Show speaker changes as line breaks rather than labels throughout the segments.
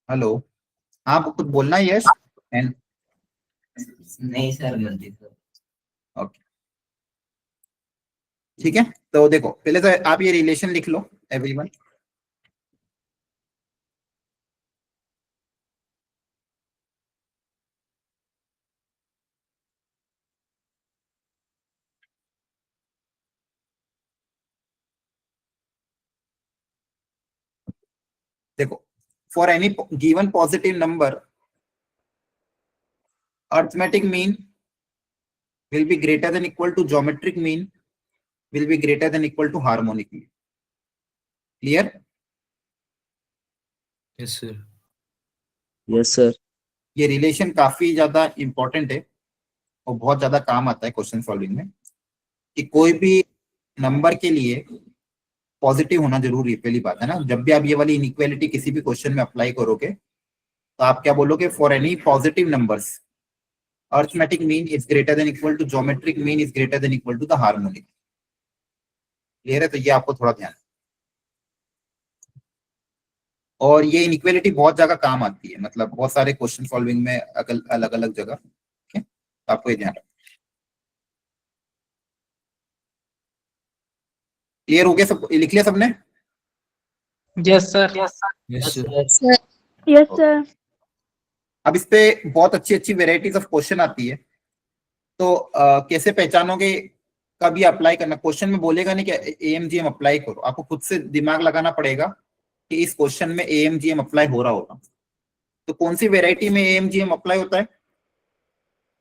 Hello. हाँ, कुछ बोलना है? यस एंड
नहीं सर, गलती सर।
ओके, ठीक है। तो देखो, पहले तो आप ये रिलेशन लिख लो एवरीवन। देखो, for any given positive number, arithmetic mean will be greater than equal to geometric mean will be greater than equal to harmonic mean. Clear?
Yes sir.
Yes sir.
ये रिलेशन काफी ज्यादा important है और बहुत ज्यादा काम आता है क्वेश्चन सॉल्विंग में, कि कोई भी नंबर के लिए पॉजिटिव होना जरूरी है। पहली बात है ना, जब भी आप ये वाली इनइक्वालिटी किसी भी क्वेश्चन में अप्लाई करोगे तो आप क्या बोलोगे? For any positive numbers arithmetic mean is greater than equal to geometric mean is greater than equal to the harmonic. Clear है? तो ये आपको थोड़ा ध्यान, और ये इनइक्वालिटी बहुत जगह काम आती है, मतलब बहुत सारे क्वेश्चन सॉल्विंग में अलग अलग जगह। ठीक है, तो आपको ये ध्यान रखना। क्लियर हो गया? सब लिख लिया सबने?
Yes sir.
Yes sir.
Yes sir.
अब इस पे बहुत अच्छी अच्छी वेराइटीज ऑफ क्वेश्चन आती है, तो कैसे पहचानोगे कभी अप्लाई करना? क्वेश्चन में बोलेगा नहीं कि एएमजीएम अप्लाई करो, आपको खुद से दिमाग लगाना पड़ेगा कि इस क्वेश्चन में एएमजीएम अप्लाई हो रहा होगा। तो कौन सी वेराइटी में एएमजीएम अप्लाई होता है?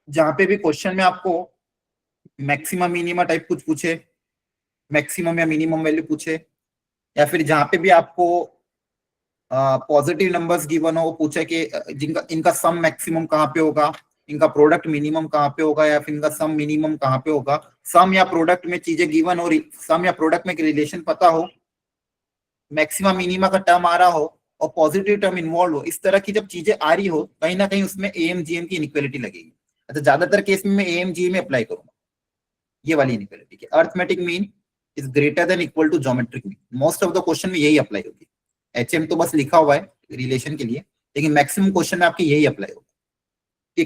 जहां पे भी क्वेश्चन में आपको मैक्सिमम मिनिमम टाइप कुछ पूछे, मैक्सिमम या मिनिमम वैल्यू पूछे, या फिर जहां पे भी आपको पॉजिटिव नंबर्स गिवन हो, पूछे कि जिनका इनका सम मैक्सिमम कहाँ पे होगा, इनका प्रोडक्ट मिनिमम कहाँ पे होगा, या फिर इनका सम मिनिमम कहाँ पे होगा। सम या प्रोडक्ट में चीजें गिवन हो, सम या प्रोडक्ट में रिलेशन पता हो, मैक्सिमम मिनिमा का टर्म आ रहा हो और पॉजिटिव टर्म इन्वॉल्व हो, इस तरह की जब चीजें आ रही हो, कहीं ना कहीं उसमें एएमजीएम की इनइक्वालिटी लगेगी। अच्छा, ज्यादातर केस में मैं एएमजीएम में अप्लाई करूंगा ये वाली इनइक्वालिटी की। Arithmetic mean is greater than equal to geometric mean. Most of the question में यही अप्लाई होगी। एचएम तो बस लिखा हुआ है रिलेशन के लिए, लेकिन मैक्सिमम क्वेश्चन में आपके यही अप्लाई होगा कि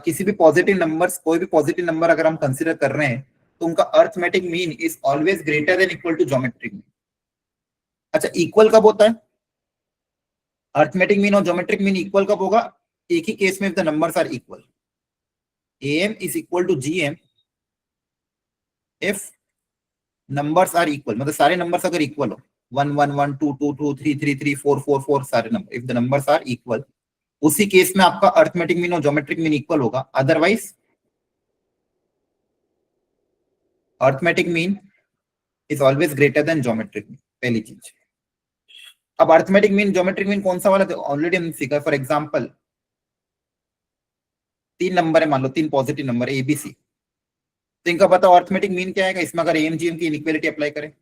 किसी भी पॉजिटिव नंबर्स, कोई भी पॉजिटिव नंबर अगर हम कंसिडर कर रहे हैं तो उनका arithmetic mean is always greater than equal to geometric mean. अच्छा, इक्वल कब होता है? अर्थमेटिक मीन और ज्योमेट्रिक मीन इक्वल कब होगा? एक ही केस में, if the numbers are equal. M is equal to GM if numbers are equal, मतलब सारे नंबर्स अगर इक्वल हो, 1 1 1 2 2 2 3 3 3 4 4 4 सारे number, if the numbers are equal, उसी केस में आपका अर्थमेटिक मीन और ज्योमेट्रिक मीन इक्वल होगा। Otherwise arithmetic mean is always greater than geometric mean, पहली चीज। अब अर्थमेटिक मीन ज्योमेट्रिक मीन कौन सा वाला? ऑलरेडी हमने सीखा। फॉर एग्जांपल 3 नंबर है, मान लो 3 पॉजिटिव नंबर एबीसी, तो इनका बताओ अर्थमेटिक मीन क्या आएगा इसमें अगर एएमजीएम की इनइक्वालिटी अप्लाई करें?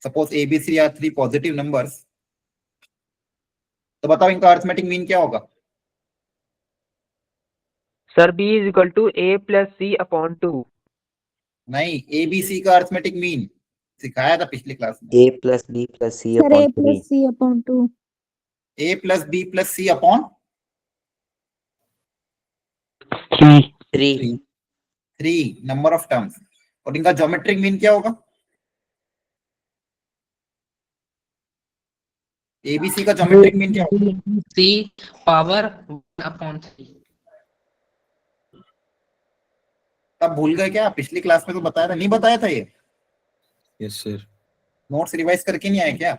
Suppose ABC are 3 positive numbers, तो बताओ इनका अर्थमेटिक मीन क्या होगा?
Sir b is equal to A plus C upon 2।
नहीं, एबीसी का अर्थमेटिक मीन सिखाया था पिछली क्लास में।
A plus B plus C
sir A
upon
plus C upon 2।
A plus B plus C upon
3।
3 number of terms. और इनका geometric mean क्या होगा? एबीसी का ज्योमेट्रिक मीन क्या होगा?
सी पावर 1 अपॉन 3।
तब भूल गए क्या? पिछली क्लास में तो बताया था, नहीं बताया था ये?
Yes sir.
नोट्स रिवाइज करके नहीं आए क्या?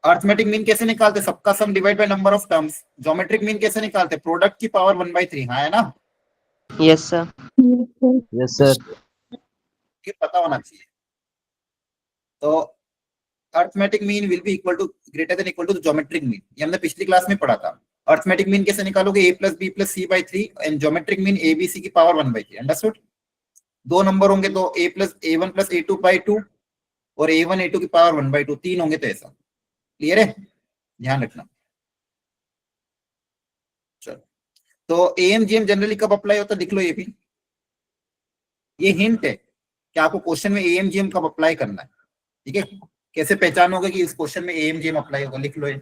अर्थमेटिक मीन कैसे निकालते? सबका sum divide by number of terms. Geometric mean कैसे निकालते? प्रोडक्ट की पावर 1/3। हाँ, है ना?
Yes sir.
Yes sir.
ये पता होना चाहिए। तो arithmetic mean will be equal to greater than equal to geometric mean, ये हमने पिछली क्लास में पढ़ा था। अर्थमेटिक मीन कैसे निकालोगे? A plus B plus C by 3 and geometric mean A B C की पावर 1/3। अंडरस्टूड? 2 नंबर होंगे तो ए प्लस ए1 प्लस ए2/2 और ए1 ए2 की पावर 1/2, 3 होंगे तो ऐसा। क्लियर है? ध्यान रखना। चलो, तो एएमजीएम जनरली कब अप्लाई होता है? देख लो, ये भी ये हिंट है कि आपको क्वेश्चन में एएमजीएम कब अप्लाई करना है। ठीक है, कैसे पहचानोगे कि इस क्वेश्चन में AMGM अप्लाई होगा? लिख लो ये।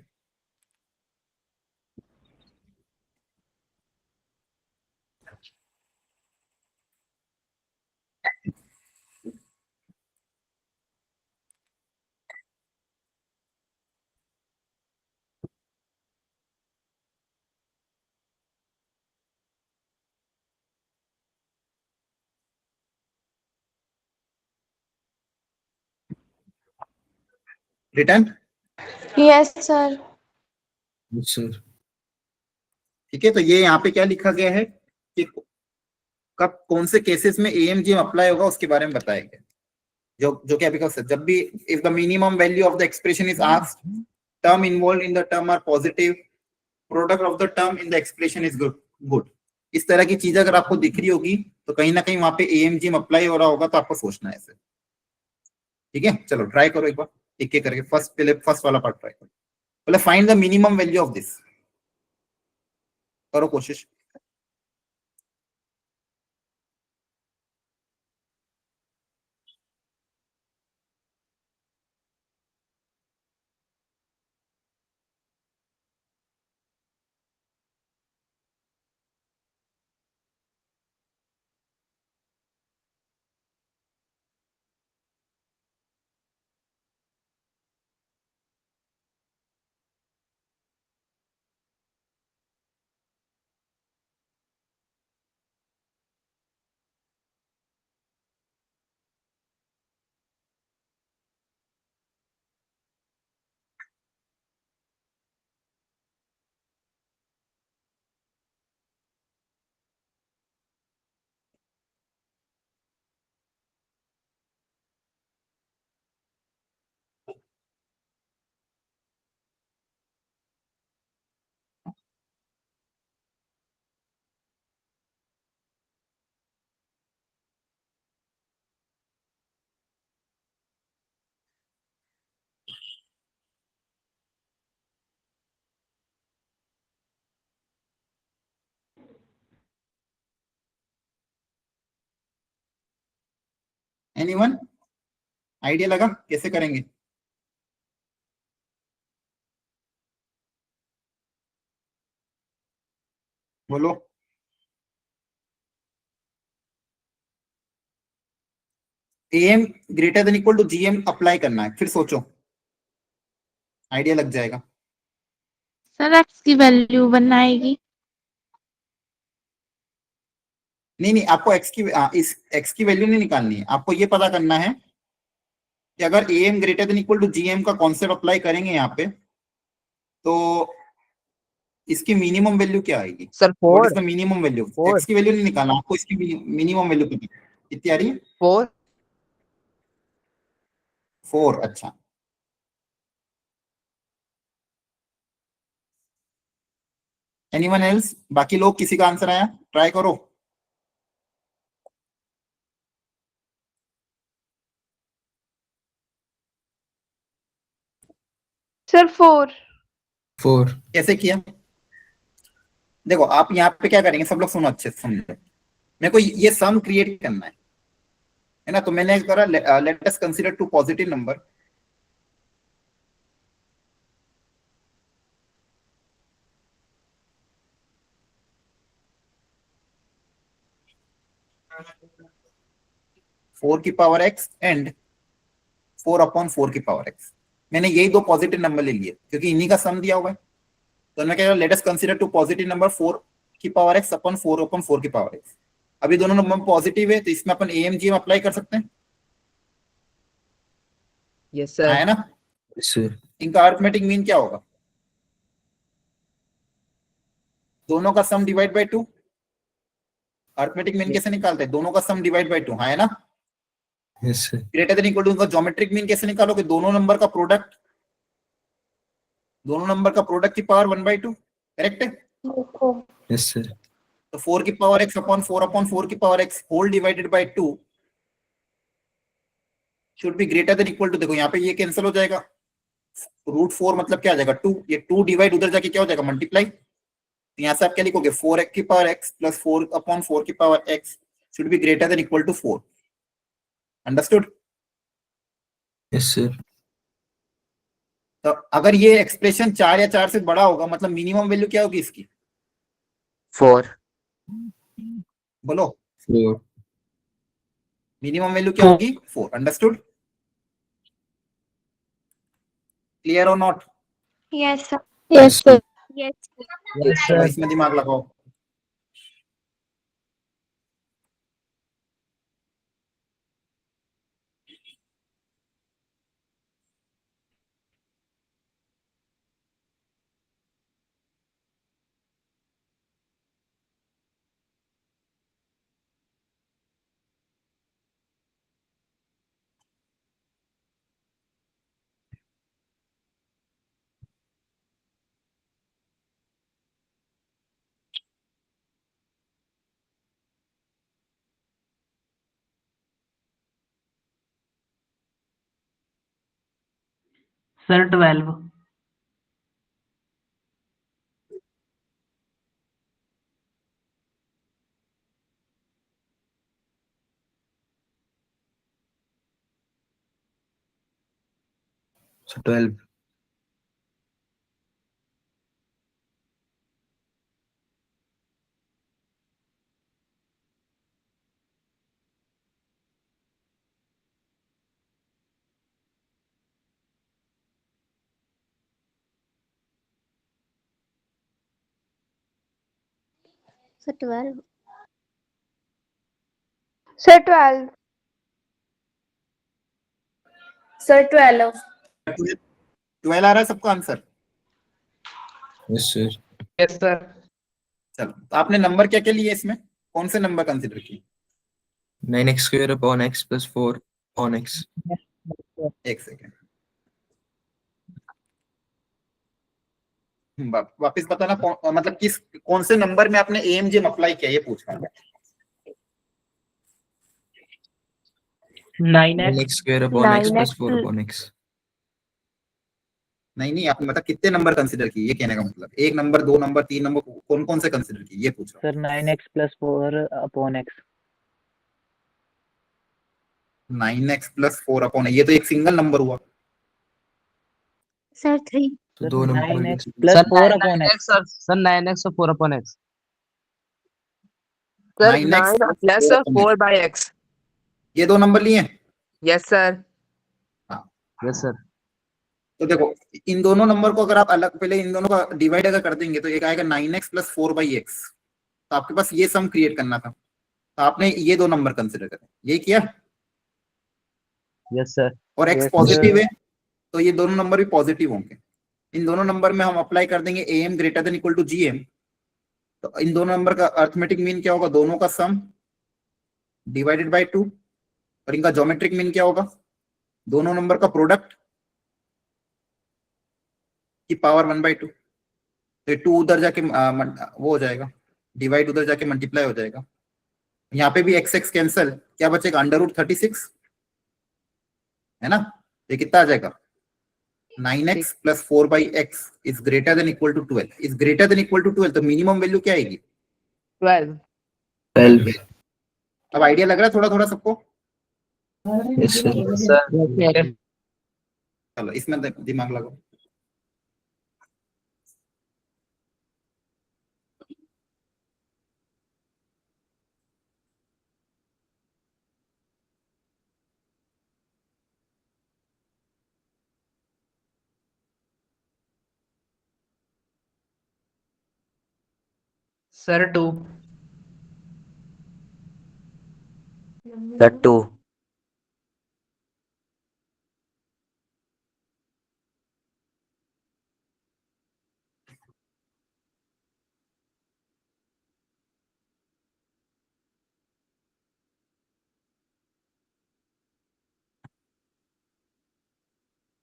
Return,
Yes, sir.
Yes, sir.
ठीक है। तो ये यहाँ पे क्या लिखा गया है कि कब कौन से केसेस में AMGM अप्लाई होगा उसके बारे में बताया गया, जो कि अभी का जब भी if the minimum value of the expression is asked, term involve in the term are positive, product of the term in the expression is good. इस तरह की चीज अगर आपको दिख रही होगी तो कहीं ना कहीं वहां पे AMGM अप्लाई हो रहा होगा, तो आपको सोचना है ऐसे। ठीक है, चलो ट्राई करो एक बार एक एक करके। पहले फर्स्ट वाला पार्ट ट्राई करो। पहले find the minimum value of this, करो कोशिश। एनीवन आइडिया लगा कैसे करेंगे? बोलो। AM greater than equal to GM apply करना है, फिर सोचो, आइडिया लग जाएगा।
सर एक्स की वैल्यू बनाएगी।
नहीं, आपको इस x की वैल्यू नहीं निकालनी है, आपको ये पता करना है कि अगर AM greater than equal to GM का कॉन्सेप्ट अप्लाई करेंगे यहाँ पे, तो इसकी मिनिमम वैल्यू क्या आएगी?
Sir
what is
4
the minimum value?
4
x की वैल्यू नहीं निकालना, आपको इसकी मिनिमम वैल्यू कितनी आ रही है?
4
4। अच्छा, एनीवन एल्स? बाकी लोग किसी का आंसर आया? ट्राई करो।
सर 4.
4.
कैसे किया? देखो आप यहाँ पे क्या करेंगे, सब लोग सुनो अच्छे से समझो। मेरे को ये सम क्रिएट करना है ना, तो मैंने करा let us consider two positive number. Four की पावर x एंड 4/4 की पावर x। मैंने यही दो पॉजिटिव नंबर ले लिए क्योंकि इन्हीं का सम दिया हुआ है। तो मैं कह रहा हूँ let us consider two positive number 4 की पावर x अपन 4/4 की पावर x। अभी दोनों नंबर पॉजिटिव है तो इसमें अपन AMGM अप्लाई कर सकते हैं,
यस सर
है ना?
Yes, sir.
इनका अरिथमेटिक मीन क्या होगा? दोनों का sum divide by 2। Arithmetic mean कैसे निकालते हैं? दोनों का सम डिवाइड बाय 2, है ना?
Yes, sir.
Greater than equal to उनका ज्योमेट्रिक मीन कैसे निकालोगे? दोनों नंबर का प्रोडक्ट की पावर 1/2, करेक्ट है?
Yes, sir.
तो 4 की पावर x अपॉन 4/4 की power x whole divided by 2 should be greater than equal to, देखो यहाँ पे ये कैंसिल हो जाएगा, √4 मतलब क्या आ जाएगा 2, ये 2 डिवाइड उधर जाके क्या हो जाएगा मल्टीप्लाई। तो यहाँ से आप क्या लिखोगे 4x की पावर x प्लस 4/4 की power x should be greater than equal to 4। Understood?
Yes, sir.
तो अगर ये एक्सप्रेशन 4 या 4 से बड़ा होगा मतलब मिनिमम वैल्यू क्या होगी इसकी?
4.
बोलो,
4.
मिनिमम वैल्यू क्या होगी? 4. अंडरस्टूड? क्लियर और not?
Yes, sir.
Yes, sir.
Yes.
Yes,
चलो
sir.
इसमें दिमाग लगाओ।
Sir 12.
So 12.
So 12.
Sir, 12. Sir, 12.
12 आ रहा है सबका answer?
Yes, sir.
Yes, sir.
चलो, तो आपने नंबर क्या क्या लिए इसमें? कौन से नंबर कंसिडर किए?
9x square upon x plus 4 upon x.
एक सेकेंड, वापिस बताना मतलब कौन से नंबर में आपने एएमजीएम अप्लाई किया, ये पूछ रहा हूँ।
9x.
9x square upon x plus
9x
4 upon x.
नहीं आपने मतलब कितने नंबर कंसिडर किए, ये कहने का मतलब 1 नंबर 2 नंबर 3 नंबर कौन कौन से कंसिडर किए, ये पूछ रहा
sir 9x plus 4 upon x.
हूँ। 9x plus 4 अपॉन, ये तो एक सिंगल नंबर हुआ।
Sir 3.
तो
सर
दो number
9x plus 4 upon x.
Sir 9x or 4 upon x.
Sir,
9x
9
plus
plus
4 upon
4
x,
by x.
ये दो नंबर लिए हैं।
Yes, sir.
Yes, sir.
तो देखो इन दोनों नंबर को अगर आप अलग, पहले इन दोनों का डिवाइड अगर कर देंगे तो एक आएगा 9x plus 4 by x। तो आपके पास ये सम क्रिएट करना था, तो आपने ये दो नंबर कंसिडर करे, यही किया।
Yes, sir.
और x
Yes,
पॉजिटिव
sir.
है तो ये दोनों नंबर भी पॉजिटिव होंगे। इन दोनों नंबर में हम अप्लाई कर देंगे am greater than equal to gm। तो इन दोनों नंबर का अर्थमेटिक मीन क्या होगा? दोनों का सम डिवाइडेड बाय 2। और इनका ज्योमेट्रिक मीन क्या होगा? दोनों नंबर का प्रोडक्ट की पावर 1/2। तो 2 उधर जाके वो हो जाएगा, डिवाइड उधर जाके मल्टीप्लाई हो जाएगा। यहाँ पे भी एक्स एक्स कैंसल, क्या बचेगा? √36 है ना। ये कितना आ जाएगा? 9x plus 4 by x is greater than equal to 12, is greater than equal to 12। तो मिनिमम वैल्यू क्या आएगी?
12.
12.
अब आइडिया लग रहा है थोड़ा थोड़ा सबको?
Yes, sir.
Sir.
चलो इसमें दिमाग लगाओ।
Sir 2.
Sir 2.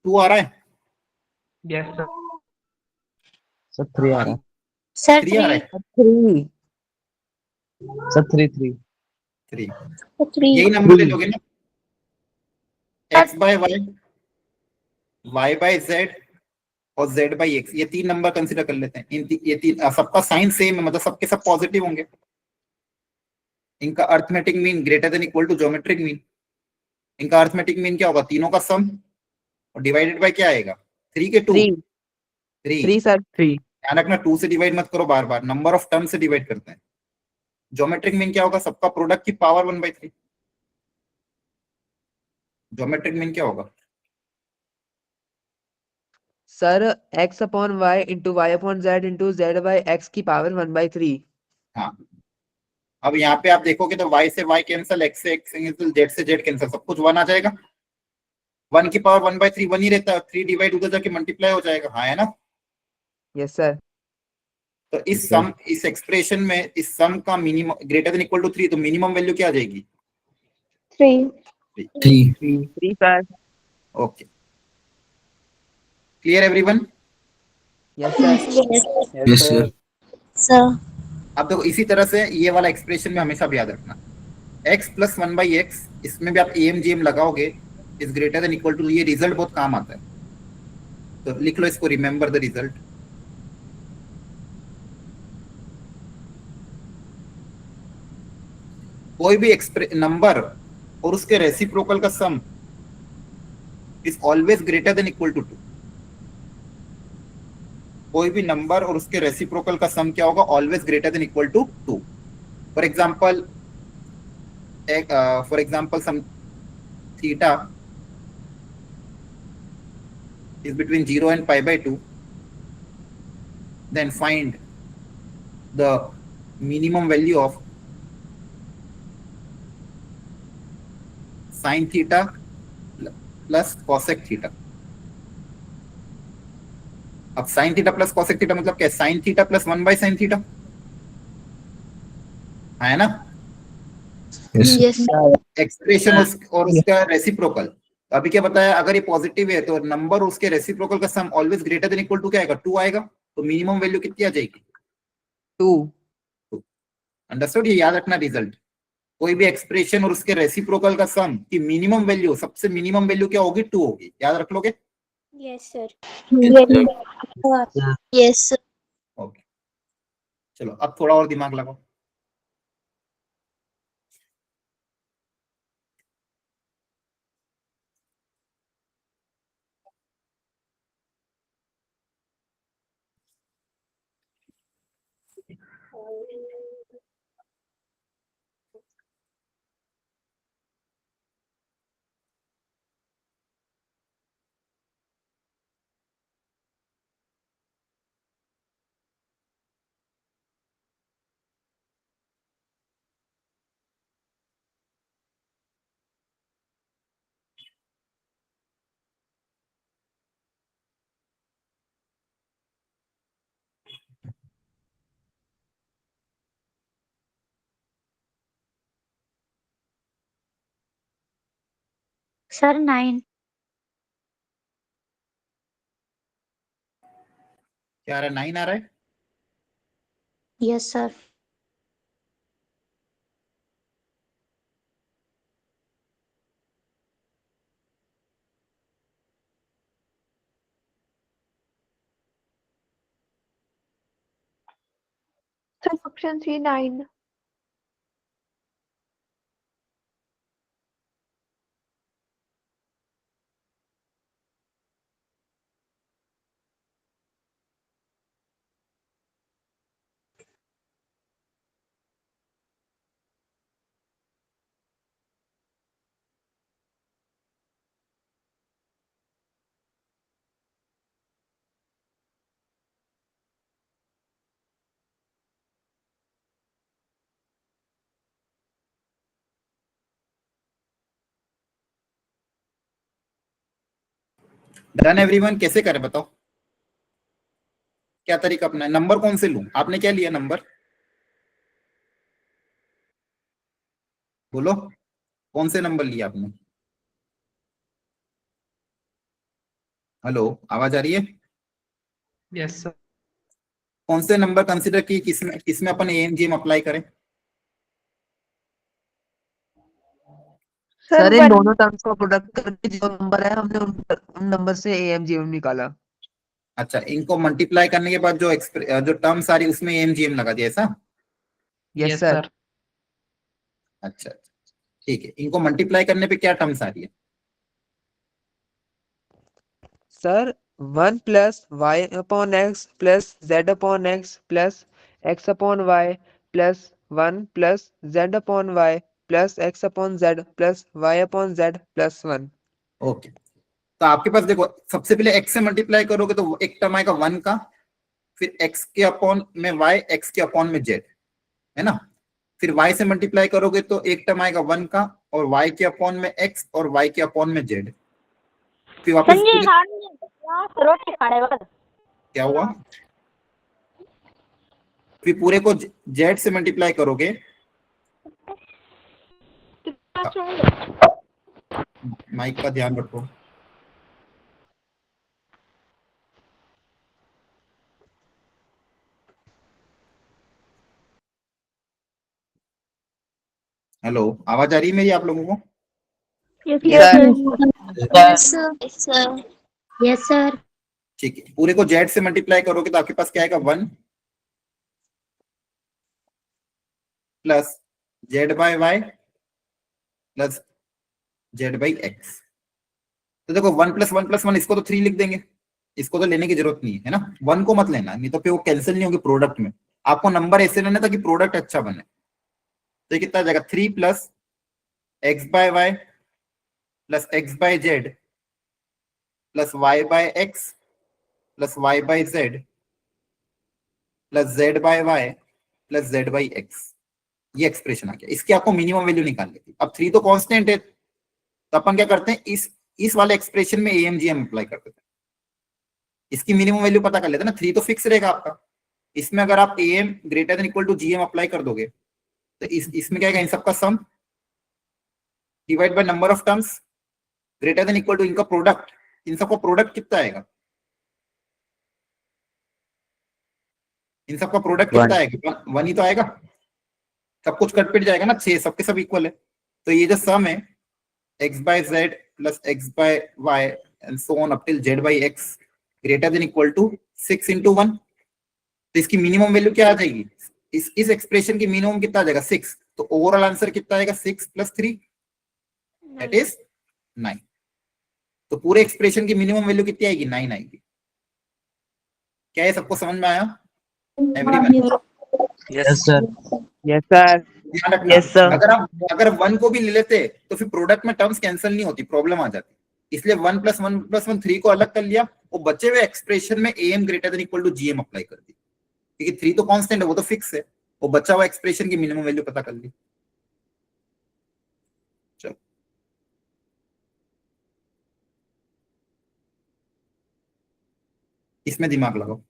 टू आ रहा है?
Yes, sir.
Sir 3 आ रहा है.
Sir
3 आ रहा
3.
है?
3. Sir 3.
3
Sir 3.
यही नंबर ले लोगे ना? x by y, y by z और z by x, ये 3 नंबर कंसिडर कर लेते हैं। ये तीन सबका साइन सेम है, मतलब सबके सब पॉजिटिव होंगे। इनका arithmetic mean greater than equal to geometric mean. इनका अर्थमेटिक मीन क्या होगा? तीनों का सम और डिवाइडेड बाय क्या आएगा? 3 के 2?
3
3।
3 सर।
3.
ध्यान रखना 2 से डिवाइड मत करो बार बार, नंबर ऑफ टर्म से डिवाइड करते हैं। ज्योमेट्रिक मीन क्या होगा? सबका प्रोडक्ट की पावर 1/3। ज्योमेट्रिक मीन क्या होगा?
Sir x upon y into y upon z into z by x की पावर 1/3।
हाँ, अब यहाँ पे आप देखोगे तो y से y कैंसिल, x से x कैंसिल, z से z कैंसिल, सब कुछ 1 आ जाएगा। 1 की पावर 1/3 1 ही रहता है, 3 डिवाइड उधर जाके मल्टीप्लाई हो जाएगा। हाँ है ना?
Yes sir.
तो इस एक्सप्रेशन में इस सम का minimum greater than equal to 3, तो मिनिमम वैल्यू क्या आ जाएगी?
3.
3.
3 sir.
Okay, clear everyone?
Yes sir.
Yes, sir.
Sir.
अब देखो इसी तरह से ये वाला एक्सप्रेशन में हमेशा भी याद रखना, x प्लस 1/x, इसमें भी आप AMGM लगाओगे, is greater than equal to, ये रिजल्ट बहुत काम आता है, तो लिख लो इसको, रिमेंबर द रिजल्ट। कोई भी नंबर और उसके रेसिप्रोकल का sum is always greater than equal to 2। कोई भी नंबर और उसके रेसिप्रोकल का सम क्या होगा? Always greater than equal to 2। For example sum theta is between 0 and pi by 2, then find the minimum value of sin theta plus cosec theta। अब sin theta plus cosec theta मतलब क्या? sin theta plus 1/sin theta है ना?
Yes, sir.
Yes, sir.
Expression और उसका reciprocal. अभी क्या बताया? अगर ये पॉजिटिव है तो नंबर उसके रेसिप्रोकल का sum always greater than equal to क्या आएगा? 2 आएगा। तो मिनिमम वैल्यू कितनी आ जाएगी?
2।
अंडरस्टूड? ये याद रखना रिजल्ट। कोई भी एक्सप्रेशन और उसके रेसिप्रोकल का सम की मिनिमम वैल्यू, सबसे मिनिमम वैल्यू क्या होगी? 2 होगी। याद रख लोगे?
Yes, sir.
sir.
Yes, sir.
Okay, चलो अब थोड़ा और दिमाग लगाओ।
Sir, 9.
क्या आ रहा है? 9 आ रहा है?
Yes, sir. Sir, option C, 9.
Done everyone? कैसे करें बताओ, क्या तरीका अपना है? नंबर कौन से लूं? आपने क्या लिया नंबर? बोलो, कौन से नंबर लिया आपने? हेलो, आवाज आ रही है?
Yes, sir.
कौन से नंबर कंसीडर किए, किसमें अपन AMGM अप्लाई करें?
सर इन दोनों टर्म्स का प्रोडक्ट करके जो नंबर है हमने उन नंबर से AMGM निकाला।
अच्छा, इनको मल्टीप्लाई करने के बाद जो टर्म सारी उसमें AMGM लगा दिया, ऐसा?
Yes sir.
अच्छा, ठीक है। इनको मल्टीप्लाई करने पे क्या टर्म्स आ रही है?
Sir 1 plus y upon x plus z upon x plus x upon y plus 1 plus z upon y plus x upon z plus y upon z plus 1.
Okay, तो आपके पास देखो सबसे पहले x से मल्टीप्लाई करोगे तो एक टर्म आएगा 1 का, फिर x के अपॉन में y, x के अपॉन में z, है ना। फिर y से मल्टीप्लाई करोगे तो एक टर्म आएगा 1 का, और y के अपॉन में x और y के अपॉन में z। फिर वापस क्या हुआ, फिर पूरे को z से मल्टीप्लाई करोगे, माइक का ध्यान रखो। हेलो, आवाज आ रही है मेरी आप लोगों को?
Yes sir.
ठीक है, पूरे को z से मल्टीप्लाई करोगे तो आपके पास क्या आएगा 1 plus z by y plus z by x. तो देखो 1 प्लस 1 प्लस 1, इसको तो 3 लिख देंगे, इसको तो लेने की जरूरत नहीं है ना, 1 को मत लेना, नहीं तो फिर वो कैंसिल नहीं होगी प्रोडक्ट में। आपको नंबर ऐसे लेना ताकि प्रोडक्ट अच्छा बने। तो ये कितना आ जाएगा 3 plus x by y plus x by z plus y by x plus y by z plus z by y plus z by x. ये एक्सप्रेशन आ गया। इसकी आपको मिनिमम वैल्यू निकालनी थी। अब 3 तो कांस्टेंट है, तो अपन क्या करते हैं, इस वाले एक्सप्रेशन में AMGM अप्लाई कर देते हैं, इसकी मिनिमम वैल्यू पता कर लेते हैं ना। 3 तो फिक्स रहेगा आपका, इसमें अगर आप AM greater than equal to GM apply कर दोगे तो इसमें क्या आएगा, इन सबका sum divide by number of terms greater than equal to इनका प्रोडक्ट। इन सबका प्रोडक्ट कितना आएगा, इन सबका प्रोडक्ट कितना आएगा, 1 ही तो आएगा। सब कुछ कट पिट जाएगा ना, 6 सबके सब इक्वल है। तो ये जो सम है x by z plus x by y and so on up till z by x greater than equal to 6 into 1। तो इसकी मिनिमम वैल्यू क्या आ जाएगी, इस एक्सप्रेशन की मिनिमम कितना आ जाएगा 6। तो ओवरऑल आंसर कितना आएगा 6 प्लस 3 दैट इज 9। तो पूरे एक्सप्रेशन की मिनिमम वैल्यू कितनी आएगी, 9 आएगी। क्या ये सबको समझ में आया everyone?
Yes sir.
Yes sir.
ध्यान रखना,
Yes, sir.
अगर 1 को भी ले लेते तो फिर प्रोडक्ट में टर्म्स कैंसिल नहीं होती, प्रॉब्लम आ जाती। इसलिए 1 प्लस 1 प्लस 1 3 को अलग कर लिया, वो बचे हुए एक्सप्रेशन में AM greater than equal to GM apply कर दी, क्योंकि 3 तो कांस्टेंट है, वो तो फिक्स है। वो बचा हुआ एक्सप्रेशन की मिनिमम वैल्यू पता कर ली। चलो इसमें दिमाग लगाओ।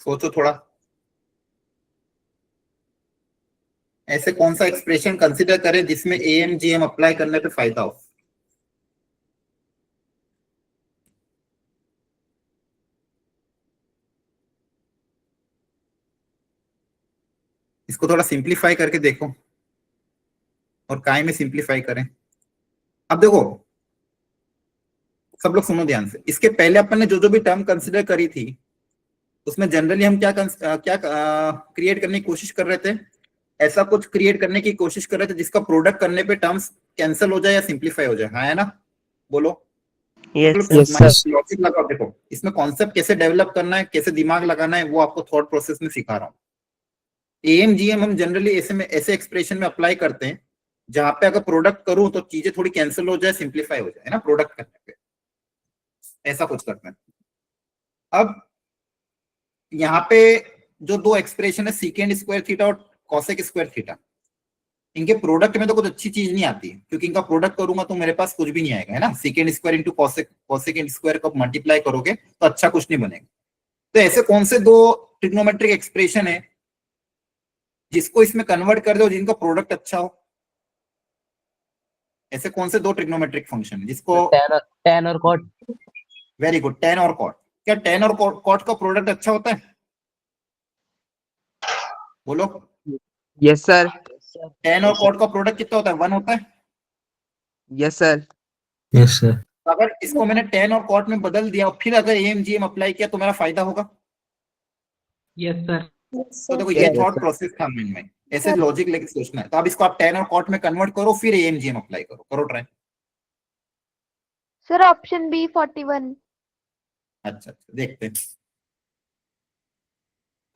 सोचो थोड़ा, ऐसे कौन सा एक्सप्रेशन कंसीडर करें जिसमें AMGM अप्लाई करने पे फायदा हो। इसको थोड़ा सिंप्लीफाई करके देखो, और काय में सिंप्लीफाई करें। अब देखो सब लोग सुनो ध्यान से, इसके पहले अपन ने जो जो भी टर्म कंसीडर करी थी उसमें जनरली हम क्या क्रिएट करने की कोशिश कर रहे थे, ऐसा कुछ क्रिएट करने की कोशिश कर रहे थे जिसका प्रोडक्ट करने पे टर्म्स कैंसिल हो जाए या सिंप्लीफाई हो जाए, हाँ है ना, बोलो।
Yes, sir.
लॉजिक लगाओ, देखो इसमें कॉन्सेप्ट कैसे डेवलप करना है, कैसे दिमाग लगाना है, वो आपको थॉट प्रोसेस में सिखा रहा हूँ। AMGM हम जनरली ऐसे एक्सप्रेशन में अप्लाई करते हैं जहां पे अगर प्रोडक्ट करूं तो चीजें थोड़ी कैंसिल हो जाए, सिंप्लीफाई हो जाए, है ना, प्रोडक्ट करने पे ऐसा कुछ करते हैं। अब यहाँ पे जो दो एक्सप्रेशन है सेकेंड स्क्वायर थीटा और कॉसेक स्क्वायर थीटा, इनके प्रोडक्ट में तो कुछ अच्छी चीज नहीं आती है, क्योंकि इनका प्रोडक्ट करूंगा तो मेरे पास कुछ भी नहीं आएगा, है ना। Second square into cosec square को मल्टीप्लाई करोगे तो अच्छा कुछ नहीं बनेगा। तो ऐसे कौन से दो ट्रिग्नोमेट्रिक एक्सप्रेशन है जिसको इसमें कन्वर्ट कर दो जिनका प्रोडक्ट अच्छा हो? ऐसे कौन से दो ट्रिग्नोमेट्रिक फंक्शन जिसको
tan और cot।
वेरी गुड, tan और cot। क्या tan और cot का प्रोडक्ट अच्छा होता है? बोलो।
Yes, sir.
tan और cot का प्रोडक्ट कितना होता है? 1 होता है।
Yes, sir.
Yes, sir.
अगर इसको मैंने tan और cot में बदल दिया और फिर अगर AMGM अप्लाई किया तो मेरा फायदा होगा?
Yes, sir.
तो देखो ये थॉट प्रोसेस था माइंड में, ऐसे लॉजिक लेके सोचना है। तो अब इसको आप tan और cot में कन्वर्ट करो, फिर AMGM अप्लाई करो, करो ट्राई।
Sir option B 41।
अच्छा, देखते हैं,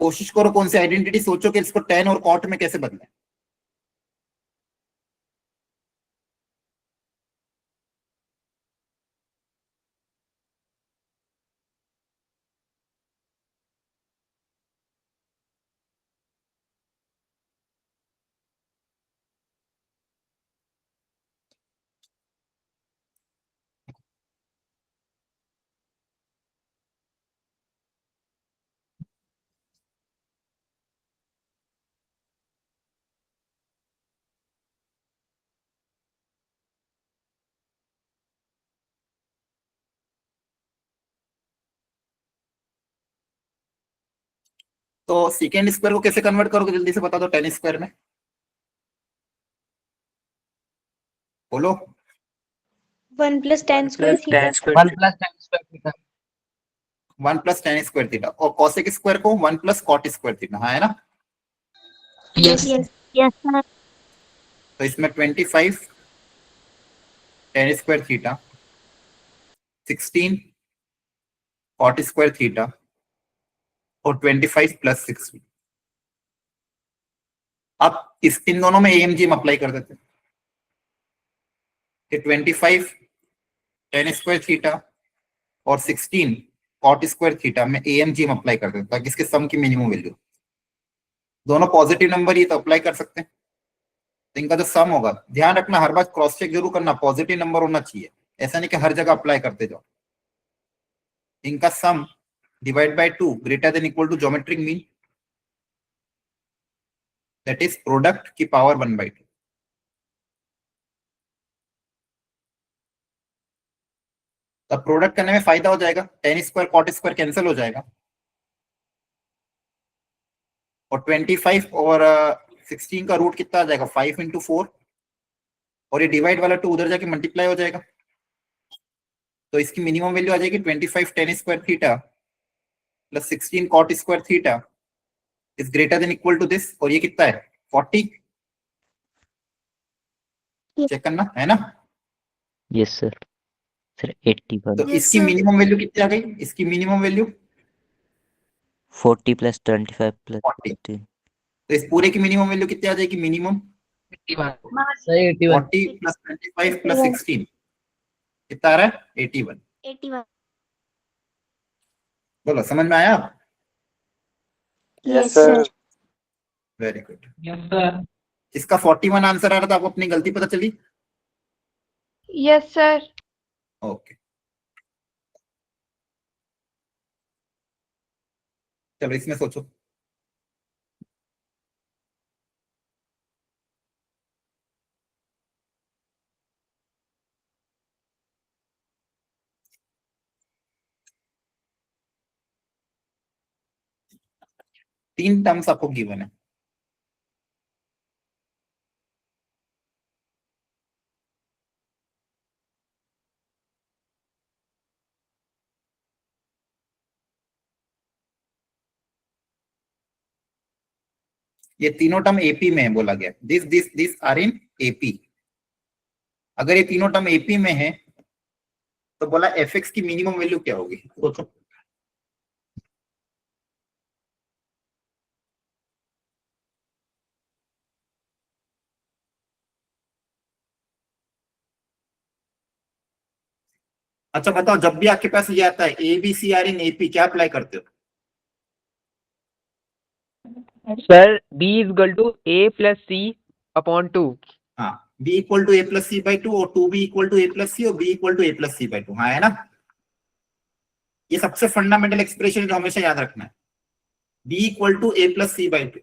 कोशिश करो कौन सी आइडेंटिटी सोचो कि इसको tan और cot में कैसे बदलें। तो सेकेंड स्क्वायर को कैसे कन्वर्ट करोगे, जल्दी से बता दो tan स्क्वायर में, बोलो।
1 + tan square theta.
1 + tan square theta।
1 + tan square theta. और कॉसेक स्क्वायर को 1 + cot स्क्वायर थीटा, हाँ है ना।
Yes yes sir.
तो इसमें 25 tan square theta, 16 cot square theta और 25 + 16। अब इन दोनों में AMGM अप्लाई कर देते हैं। 25 tan स्क्वायर थीटा और 16 cot स्क्वायर थीटा में AMGM अप्लाई कर देते हैं ताकि इसके सम की मिनिमम वैल्यू, दोनों पॉजिटिव नंबर ही तो अप्लाई कर सकते हैं। तो इनका जो सम होगा, ध्यान रखना हर बार क्रॉस चेक जरूर करना, पॉजिटिव नंबर होना चाहिए, ऐसा नहीं कि हर जगह अप्लाई करते जाओ। इनका sum divide by 2 greater than equal to geometric mean, that is product की पावर 1/2। तब प्रोडक्ट करने में फायदा हो जाएगा, tan square cot square cancel हो जाएगा और 25 और 16 का रूट कितना आ जाएगा, 5 × 4, और ये डिवाइड वाला 2 उधर जाके मल्टीप्लाई हो जाएगा। तो इसकी मिनिमम वैल्यू आ जाएगी 25 tan square theta plus 16 cot square theta is greater than equal to this, और ये कितना है 40। चेक करना है ना।
Yes sir. सर 81।
तो इसकी मिनिमम वैल्यू कितनी आ गई, इसकी मिनिमम वैल्यू
40 + 25 +
40।
15।
तो इस पूरे की मिनिमम वैल्यू कितनी आ जाएगी, मिनिमम 40 + 25 + 16 कितना आ रहा है, 81।
81।
बोलो, समझ में आया?
Yes sir.
Very good.
Yes, sir.
इसका 41 आंसर आ रहा था, आपको अपनी गलती पता चली?
Yes sir.
ओके, चलो इसमें सोचो। तीन टर्म्स आपको गिवन है, ये तीनों टर्म एपी में है बोला गया, दिस आर इन एपी। अगर ये तीनों टर्म एपी में है तो बोला fx की मिनिमम वैल्यू क्या होगी, सोचो। अच्छा बताओ, जब भी आपके पास ये आता है A B C are in AP, क्या अप्लाई करते हो?
Sir b is equal to a plus C upon 2।
हाँ, b equal to A plus C by 2 और 2b equal to A plus C और b equal to A plus C by 2। हाँ है ना, ये सबसे फंडामेंटल एक्सप्रेशन जो हमेशा याद रखना है, b equal to A plus C by 2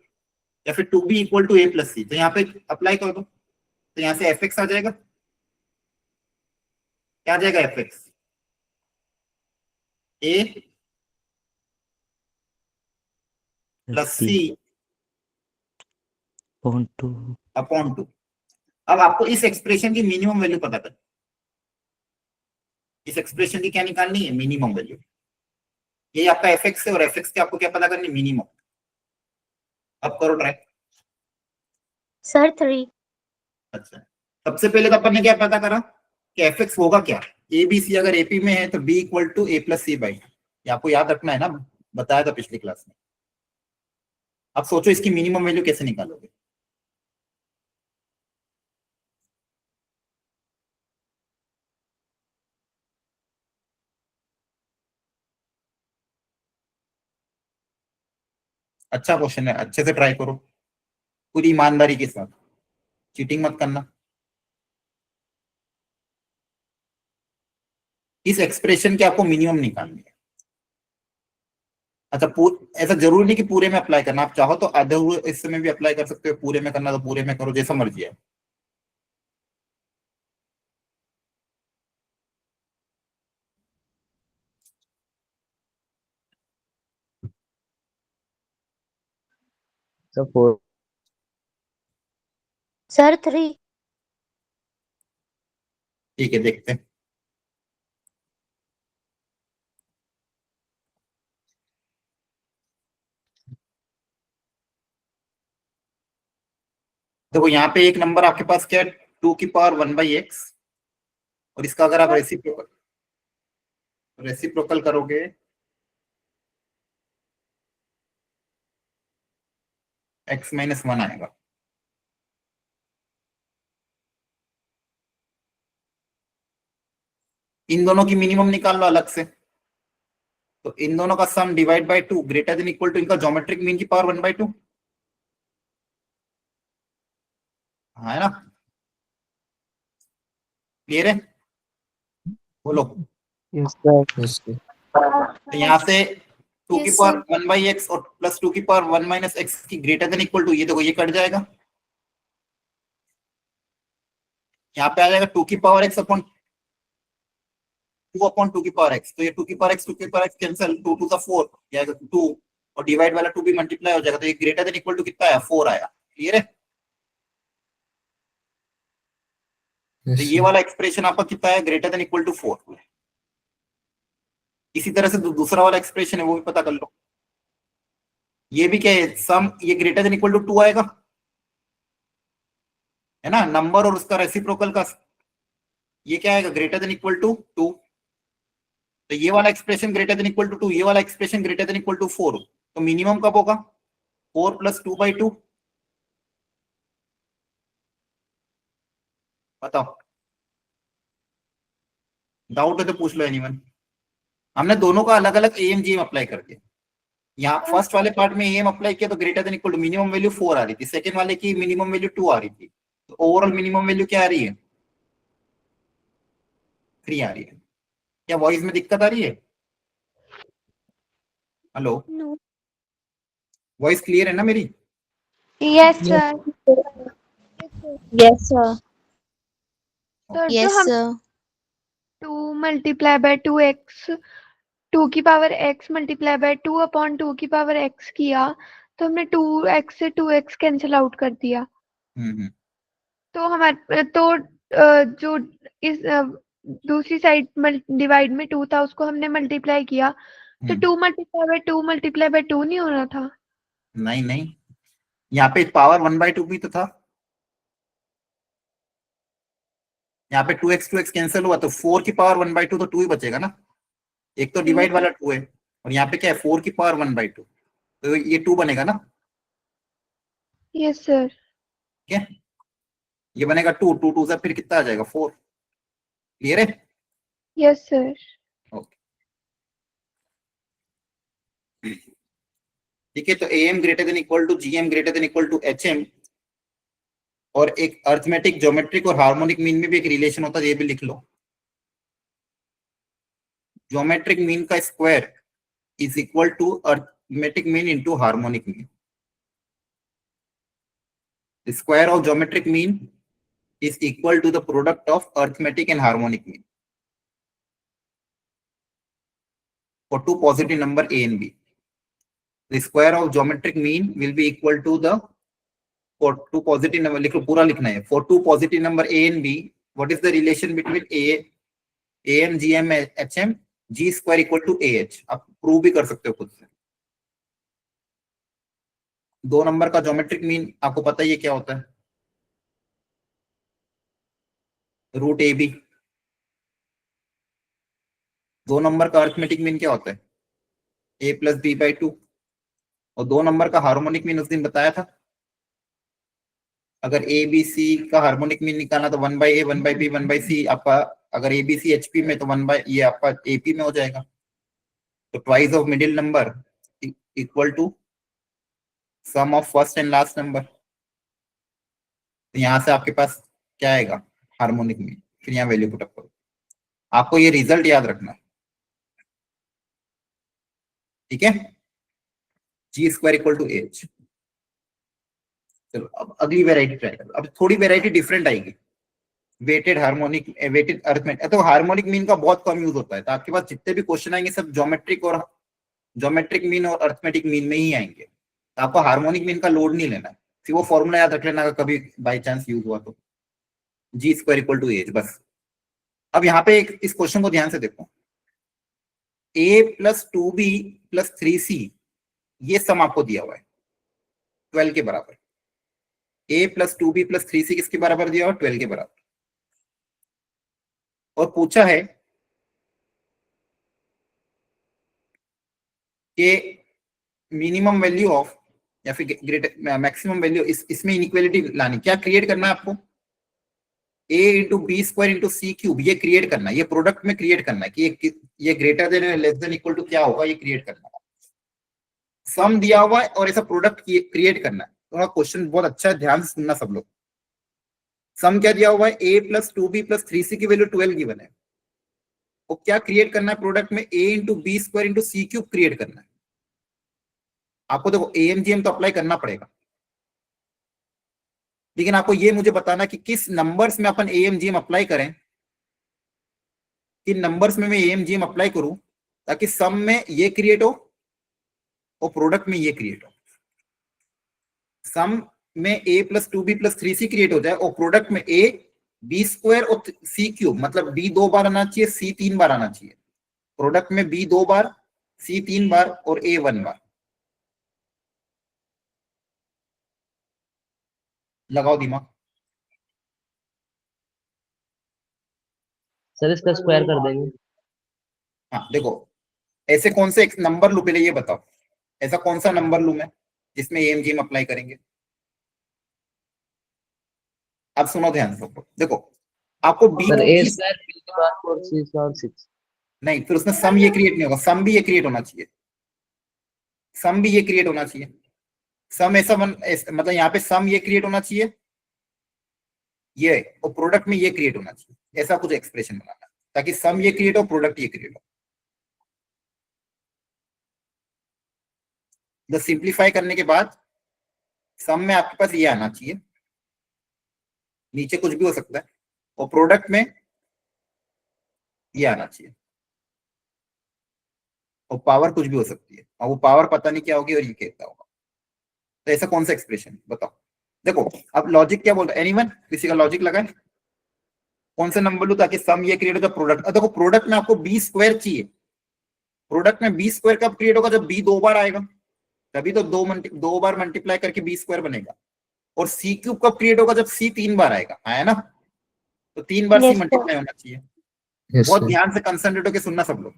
या फिर 2b equal to A plus C. तो यहाँ पे अप्लाई कर दो, तो यहाँ से fx आ जाएगा। क्या आ जाएगा fx? a plus c
.2
upon 2। अब आपको इस एक्सप्रेशन की मिनिमम वैल्यू पता कर, इस एक्सप्रेशन की क्या निकालनी है, मिनिमम वैल्यू। ये आपका fx है और fx के आपको क्या पता करनी, मिनिमम। अब करो ट्राई।
सर 3।
अच्छा, सबसे पहले तो अपन ने क्या पता करा कि fx होगा क्या, ए बी सी अगर एपी में है तो b equal to A plus C by, ये आपको याद रखना है ना, बताया था पिछली क्लास में। अब सोचो इसकी मिनिमम वैल्यू कैसे निकालोगे। अच्छा क्वेश्चन है, अच्छे से ट्राई करो, पूरी ईमानदारी के साथ, चीटिंग मत करना। इस एक्सप्रेशन के आपको मिनिमम निकालनी है। अच्छा, ऐसा जरूरी नहीं कि पूरे में अप्लाई करना, आप चाहो तो आधे हुए हिस्से में भी अप्लाई कर सकते हो, पूरे में करना तो पूरे में करो, जैसा मर्जी है।
So 4
sir 3।
ठीक है, देखते हैं। देखो यहाँ पे एक नंबर आपके पास क्या है, 2 की पावर 1 बाई एक्स, और इसका अगर आप रेसिप्रोकल करोगे x माइनस 1 आएगा। इन दोनों की मिनिमम निकाल लो अलग से, तो इन दोनों का sum divide by 2 greater than equal to इनका ज्योमेट्रिक मीन की पावर 1 बाई 2। हाँ है ना, क्लियर है, बोलो।
Yes, sir.
Yes, sir.
तो यहाँ से 2 की
Yes,
पावर 1 बाई एक्स और प्लस 2 की पावर 1 माइनस एक्स की ग्रेटर देन इक्वल टू, ये देखो ये कट जाएगा, यहाँ पे आ जाएगा 2 की पावर एक्स अपॉन 2 अपॉन 2 की पावर एक्स। तो ये 2 की पावर एक्स 2 की पावर एक्स कैंसिल, 2 टू 4 जाएगा 2, और डिवाइड वाला 2 भी मल्टीप्लाई हो जाएगा, तो ये ग्रेटर देन इक्वल टू कितना आया, 4 आया। क्लियर है,
Yes,
तो ये
sir.
वाला एक्सप्रेशन आपका कितना है, ग्रेटर देन इक्वल टू 4। इसी तरह से दूसरा वाला एक्सप्रेशन है वो भी पता कर लो, ये भी क्या है, सम ये ग्रेटर देन इक्वल टू 2 आएगा, है ना, नंबर और उसका रेसिप्रोकल का ये क्या आएगा, ग्रेटर देन इक्वल टू 2। तो ये वाला expression greater than equal to 2, ये वाला expression greater than equal to 4, तो मिनिमम कब होगा, 4 प्लस 2 बाई 2। बताओ, डाउट है तो पूछ लो एनीवन। हमने दोनों का अलग अलग एम जी एम अप्लाई करके, यहाँ फर्स्ट वाले पार्ट में एम अप्लाई किया तो greater than equal to minimum value 4 आ रही थी, सेकंड वाले की मिनिमम वैल्यू 2 आ रही थी, तो ओवरऑल मिनिमम वैल्यू क्या आ रही है, 3 आ रही है। क्या वॉइस में दिक्कत आ रही है, हेलो,
नो।
वॉइस क्लियर है ना मेरी?
Yes sir.
Yes, sir.
Sir जो
Yes,
हम
sir.
2 मल्टीप्लाई बाय 2x 2 की power x multiply by 2 upon 2 की पावर x किया, तो हमने 2x से 2x कैंसिल आउट कर दिया। तो हमारे जो इस दूसरी साइड डिवाइड में 2 था उसको हमने मल्टीप्लाई किया, तो 2 मल्टीप्लाई बाय 2 मल्टीप्लाई बाय 2 नहीं हो रहा था?
नहीं नहीं, यहाँ पे पावर 1 बाई 2 भी तो था, यहाँ पे 2x कैंसिल हुआ तो 4 की पावर 1/2 तो 2 ही बचेगा ना, एक तो डिवाइड वाला 2 है और यहाँ पे क्या है 4 की पावर 1/2, तो ये 2 बनेगा ना,
यस सर।
ठीक है, ये बनेगा 2, 2 2 से फिर कितना आ जाएगा 4, क्लियर है?
Yes sir.
ओके, ठीक है, तो AM greater than equal to GM greater than equal to HM, और एक अर्थमेटिक ज्योमेट्रिक और हार्मोनिक मीन में भी एक रिलेशन होता है, ये भी लिख लो। ज्योमेट्रिक मीन का square is equal to arithmetic mean into harmonic mean. Square of geometric mean is equal to the product of arithmetic and harmonic mean for two positive number A and B. The square of geometric mean will be equal to the, for two positive number, लिखो पूरा लिखना है, for two positive number A and B, what is the relation between AM GM HM, G square equal to AH? आप prove भी कर सकते हो खुद से। दो नंबर का ज्योमेट्रिक मीन आपको पता ही है क्या होता है, रूट AB। दो नंबर का अर्थमेटिक मीन क्या होता है, A प्लस B/2। और दो नंबर का हार्मोनिक मीन उस दिन बताया था, अगर ABC का हार्मोनिक मीन निकालना तो 1/A 1/B 1/C आपका, अगर ABC HP में तो 1 ये आपका AP में हो जाएगा, तो twice of middle number equal to sum of first and last number. तो यहां से आपके पास क्या आएगा, हार्मोनिक मीन, फिर यहाँ वैल्यू पुट अप करो। आपको ये रिजल्ट याद रखना है, ठीक है, G square equal to H। चलो अब अगली वेराइटी ट्राई करो, अब थोड़ी वेराइटी डिफरेंट आएगी, वेटेड हार्मोनिक, वेटेड अर्थमेटिक। तो हार्मोनिक मीन का बहुत कम यूज होता है, तो आपके पास जितने भी क्वेश्चन आएंगे सब ज्योमेट्रिक मीन और अर्थमेटिक मीन में ही आएंगे, तो आपको हार्मोनिक मीन का लोड नहीं लेना है, सिर्फ वो फॉर्मूला याद रख लेना, कभी बाई चांस यूज हुआ तो G square equal to H बस। अब यहाँ पे इस क्वेश्चन को ध्यान से देखो, A plus 2B plus 3C, ये सम आपको दिया हुआ है 12 के बराबर। A plus 2B plus 3C किसके बराबर दिया हुआ है, 12 के बराबर। और पूछा है कि मिनिमम वैल्यू ऑफ या फिर ग्रेटर मैक्सिमम वैल्यू, इसमें इनइक्वालिटी लानी, क्या क्रिएट करना है आपको, A into b square into c cube, ये क्रिएट करना है, ये प्रोडक्ट में क्रिएट करना है कि ये greater than less than equal to क्या होगा, ये क्रिएट करना है। सम दिया हुआ है और ऐसा प्रोडक्ट क्रिएट करना है। तो क्वेश्चन बहुत अच्छा है, ध्यान से सुनना सब लोग। सम क्या दिया हुआ है, A plus 2B plus 3C की वैल्यू 12 गिवन है, वो क्या क्रिएट करना है प्रोडक्ट में, A into b square into c cube create करना है। आपको देखो AMGM तो अप्लाई करना पड़ेगा, लेकिन आपको ये मुझे बताना कि किस नंबर्स में अपन AMGM अप्लाई करें, किन नंबर्स में मैं AMGM अप्लाई करूं ताकि सम में ये क्रिएट हो और प्रोडक्ट में ये क्रिएट हो। सम में A plus 2B plus 3C create हो जाए और प्रोडक्ट में A B स्क्वायर और C क्यूब, मतलब B 2 बार आना चाहिए, C 3 बार आना चाहिए। प्रोडक्ट में B 2 बार, C 3 बार और A 1 बार। लगाओ दिमाग।
सर इसका स्क्वायर कर देंगे।
हाँ देखो, ऐसे कौन से नंबर लूं, पहले ये बताओ, ऐसा कौन सा नंबर लूं मैं जिसमें AMGM अप्लाई करेंगे। अब सुनो ध्यान से, देखो आपको B
sir A square B की बार 4C और 6।
नहीं, फिर उसमें सम ये क्रिएट नहीं होगा, सम भी ये क्रिएट होना चाहिए, सम भी ये क्रिएट होना चाहिए। सम ऐसा मतलब यहाँ पे सम ये क्रिएट होना चाहिए ये, और प्रोडक्ट में ये क्रिएट होना चाहिए, ऐसा कुछ एक्सप्रेशन बनाना ताकि सम ये क्रिएट हो, प्रोडक्ट ये क्रिएट हो। तो सिंप्लीफाई करने के बाद सम में आपके पास ये आना चाहिए, नीचे कुछ भी हो सकता है, और प्रोडक्ट में ये आना चाहिए, और पावर कुछ भी हो सकती है, और वो पावर पता नहीं क्या होगी और ये कहता होगा। तो ऐसा कौन सा एक्सप्रेशन बताओ। देखो अब लॉजिक क्या बोलता है, एनीवन किसी का लॉजिक लगाए, कौन सा नंबर लूं ताकि सम ये क्रिएट हो जाए प्रोडक्ट। देखो प्रोडक्ट में आपको B स्क्वायर चाहिए, प्रोडक्ट में B स्क्वायर कब क्रिएट होगा, जब B 2 बार आएगा, तभी तो 2 बार मल्टीप्लाई करके B स्क्वायर बनेगा। और C क्यूब कब क्रिएट होगा, जब C 3 बार आएगा, आया ना। तो 3 बार सी
Yes, sir.
मल्टीप्लाई होना चाहिए।
Yes,
बहुत
sir.
ध्यान से कंसंट्रेट होकर सुनना सब लोग।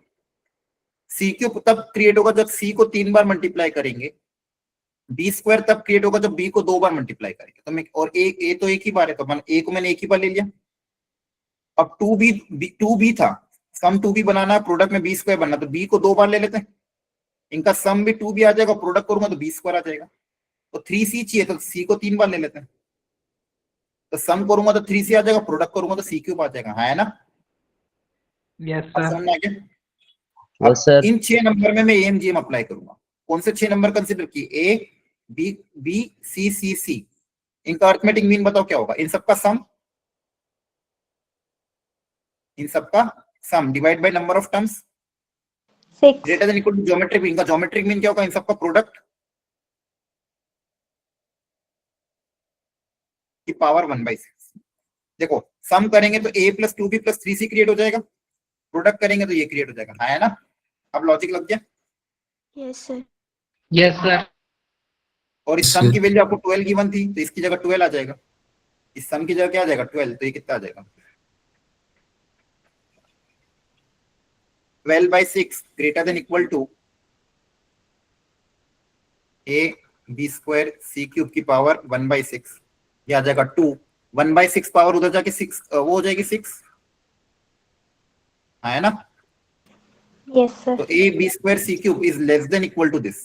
सी क्यूब तब क्रिएट होगा जब सी को 3 बार मल्टीप्लाई करेंगे, बी स्क्वायर तब क्रिएट होगा जब बी को 2 बार मल्टीप्लाई करेंगे। तो मैं और ए तो एक ही बार है, तो ए को मैंने एक ही बार ले लिया। अब 2b था, सम 2b बनाना है, प्रोडक्ट में बी स्क्वायर बनना, तो बी को 2 बार ले लेते हैं, इनका सम भी 2b आ जाएगा, प्रोडक्ट करूंगा तो बी स्क्वायर आ जाएगा। तो 3c चाहिए तो c को 3 बार ले लेते हैं, तो सम करूंगा तो 3c आ जाएगा, प्रोडक्ट करूंगा तो c क्यूब आ जाएगा। हाँ है ना?
यस
अब
सर।
समझ में आ गया?
Yes, sir.
इन 6 नंबर में मैं एएमजीएम अप्लाई करूंगा। कौन से 6 नंबर कंसिडर किए? A B C C C. इनका अर्थमेटिक मीन बताओ क्या होगा? इन सबका sum divide by number of terms
6.
Greater than equal to geometric mean. का ज्योमेट्रिक मीन क्या होगा? इन सबका प्रोडक्ट की पावर 1/6। देखो सम करेंगे तो a plus 2b plus 3c create हो जाएगा, प्रोडक्ट करेंगे तो ये क्रिएट हो जाएगा। हाँ है ना? अब लॉजिक लग गया?
Yes, sir.
Yes sir.
और इस सम की वैल्यू आपको 12 गिवन थी, तो इसकी जगह 12 आ जाएगा। इस सम की जगह क्या आ जाएगा? 12। तो ये कितना आ जाएगा? 12/6 greater than equal to a b square c cube की पावर 1/6। ये आ जाएगा 2। 1/6 पावर उधर जाके 6 वो हो जाएगी 6। है ना?
Yes, sir.
तो a b square c cube is less than equal to this.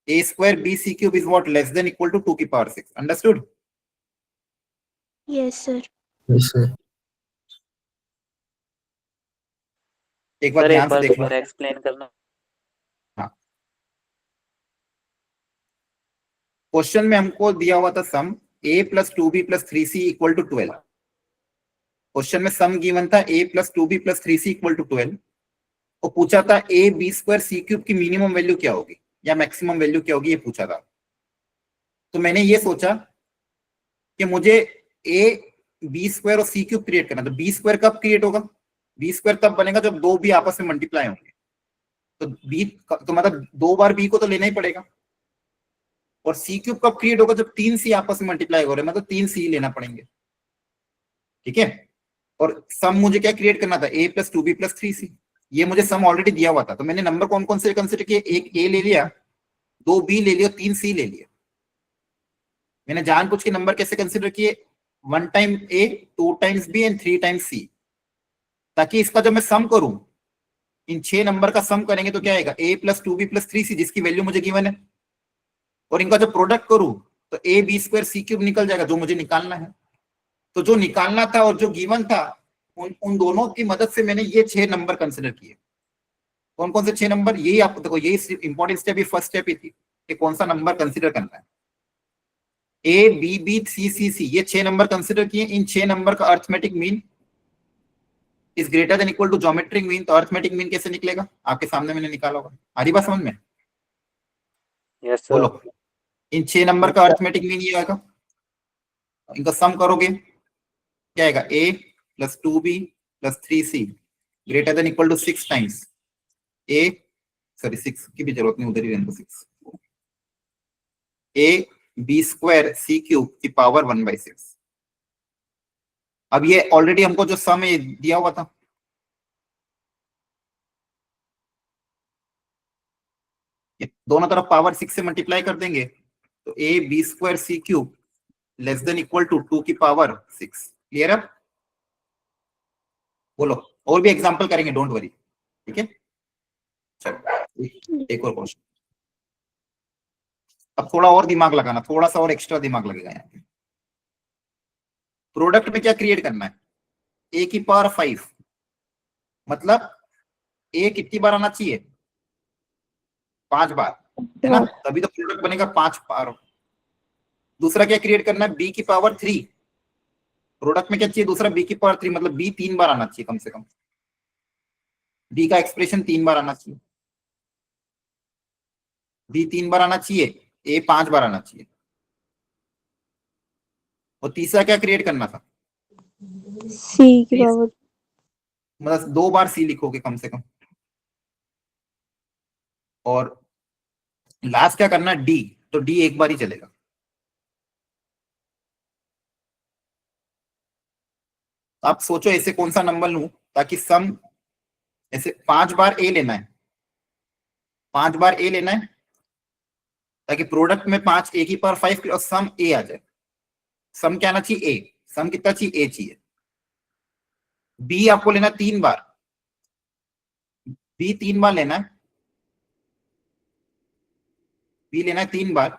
a square b c cube is what? Less than equal to 2 की power 6। Understood?
Yes, sir.
Yes, sir.
एक बार
सर एक
ध्यान से
बार
देखना।
दोबारा explain करना।
Question में हमको दिया हुआ था sum a plus 2b plus 3c equal to 12। Question में सम गिवन था a plus 2b plus 3c equal to 12। और पूछा था a b square c cube की मिनिमम वैल्यू क्या होगी या मैक्सिमम वैल्यू क्या होगी, ये पूछा था। तो मैंने ये सोचा कि मुझे a b स्क्वायर और c क्यूब क्रिएट करना। तो b स्क्वायर कब क्रिएट होगा? b स्क्वायर तब बनेगा जब दो b आपस में मल्टीप्लाई होंगे। तो b तो मतलब 2 बार b को तो लेना ही पड़ेगा। और सी क्यूब कब क्रिएट होगा? जब 3 सी आपस में मल्टीप्लाई हो रहे हैं, मतलब 3 सी लेना पड़ेंगे। ठीक है? और सम मुझे क्या क्रिएट करना था? a plus 2b plus 3c। ये मुझे सम ऑलरेडी दिया हुआ था, तो मैंने नंबर कौन कौन से कंसिडर किए? एक a ले लिया, 2 b ले लिया, 3 c ले लिया। मैंने जानबूझ के नंबर कैसे कंसिडर किए? 1 time a, 2 times b and 3 times c, ताकि इसका जब मैं सम करूं, इन 6 नंबर का सम करेंगे तो क्या आएगा? a plus 2b plus 3c, जिसकी वैल्यू मुझे गिवन है। और इनका जब प्रोडक्ट करूं तो a b square c cube निकल जाएगा, जो मुझे निकालना है। तो जो निकालना था और जो गिवन था, उन दोनों की मदद से मैंने ये 6 नंबर कंसिडर किए। कौन कौन से 6 नंबर? यही आपको देखो, यही इंपॉर्टेंट स्टेप, ये फर्स्ट स्टेप ही थी कि कौन सा नंबर कंसिडर करना है। a b b c c c, ये 6 नंबर कंसिडर किए। इन 6 नंबर का arithmetic mean is greater than equal to geometric mean. तो अर्थमेटिक मीन कैसे निकलेगा? आपके सामने मैंने निकाला होगा। आ रही बात समझ में?
Yes sir.
बोलो। इन 6 नंबर का अर्थमेटिक मीन ये आएगा। इनका सम करोगे क्या आएगा? a plus 2b plus 3c greater than equal to 6 times a, sorry 6 की भी जरूरत नहीं, उधर ही रहने दो 6। a b square c cube की पावर 1/6। अब ये ऑलरेडी हमको जो सम है दिया हुआ था, ये दोनों तरफ पावर 6 से मल्टीप्लाई कर देंगे तो a b square c cube less than equal to 2 की पावर 6। क्लियर है? बोलो। और भी एग्जांपल करेंगे, डोंट वरी। ठीक है? चलो एक और क्वेश्चन। अब थोड़ा और दिमाग लगाना, थोड़ा सा और एक्स्ट्रा दिमाग लगेगा यहाँ पे। प्रोडक्ट में क्या क्रिएट करना है? a की पावर 5, मतलब a कितनी बार आना चाहिए? 5 बार, है ना? तभी तो प्रोडक्ट बनेगा 5 बार। दूसरा क्या क्रिएट करना है? b की पावर 3। प्रोडक्ट में क्या चाहिए? दूसरा b की पावर 3, मतलब b 3 बार आना चाहिए कम से कम। b का एक्सप्रेशन 3 बार आना चाहिए, b 3 बार आना चाहिए, a 5 बार आना चाहिए। और तीसरा क्या क्रिएट करना था?
C की पावर
मतलब 2 बार c लिखोगे कम से कम। और लास्ट क्या करना है? d, तो d एक बार ही चलेगा। तो आप सोचो ऐसे कौन सा नंबर लूं ताकि सम, ऐसे 5 बार ए लेना है, 5 बार ए लेना है ताकि प्रोडक्ट में 5 ए की पावर 5 और सम ए आ जाए। सम क्या आना चाहिए? ए। सम कितना चाहिए? ए चाहिए। बी आपको लेना 3 बार, बी 3 बार लेना है, बी लेना है 3 बार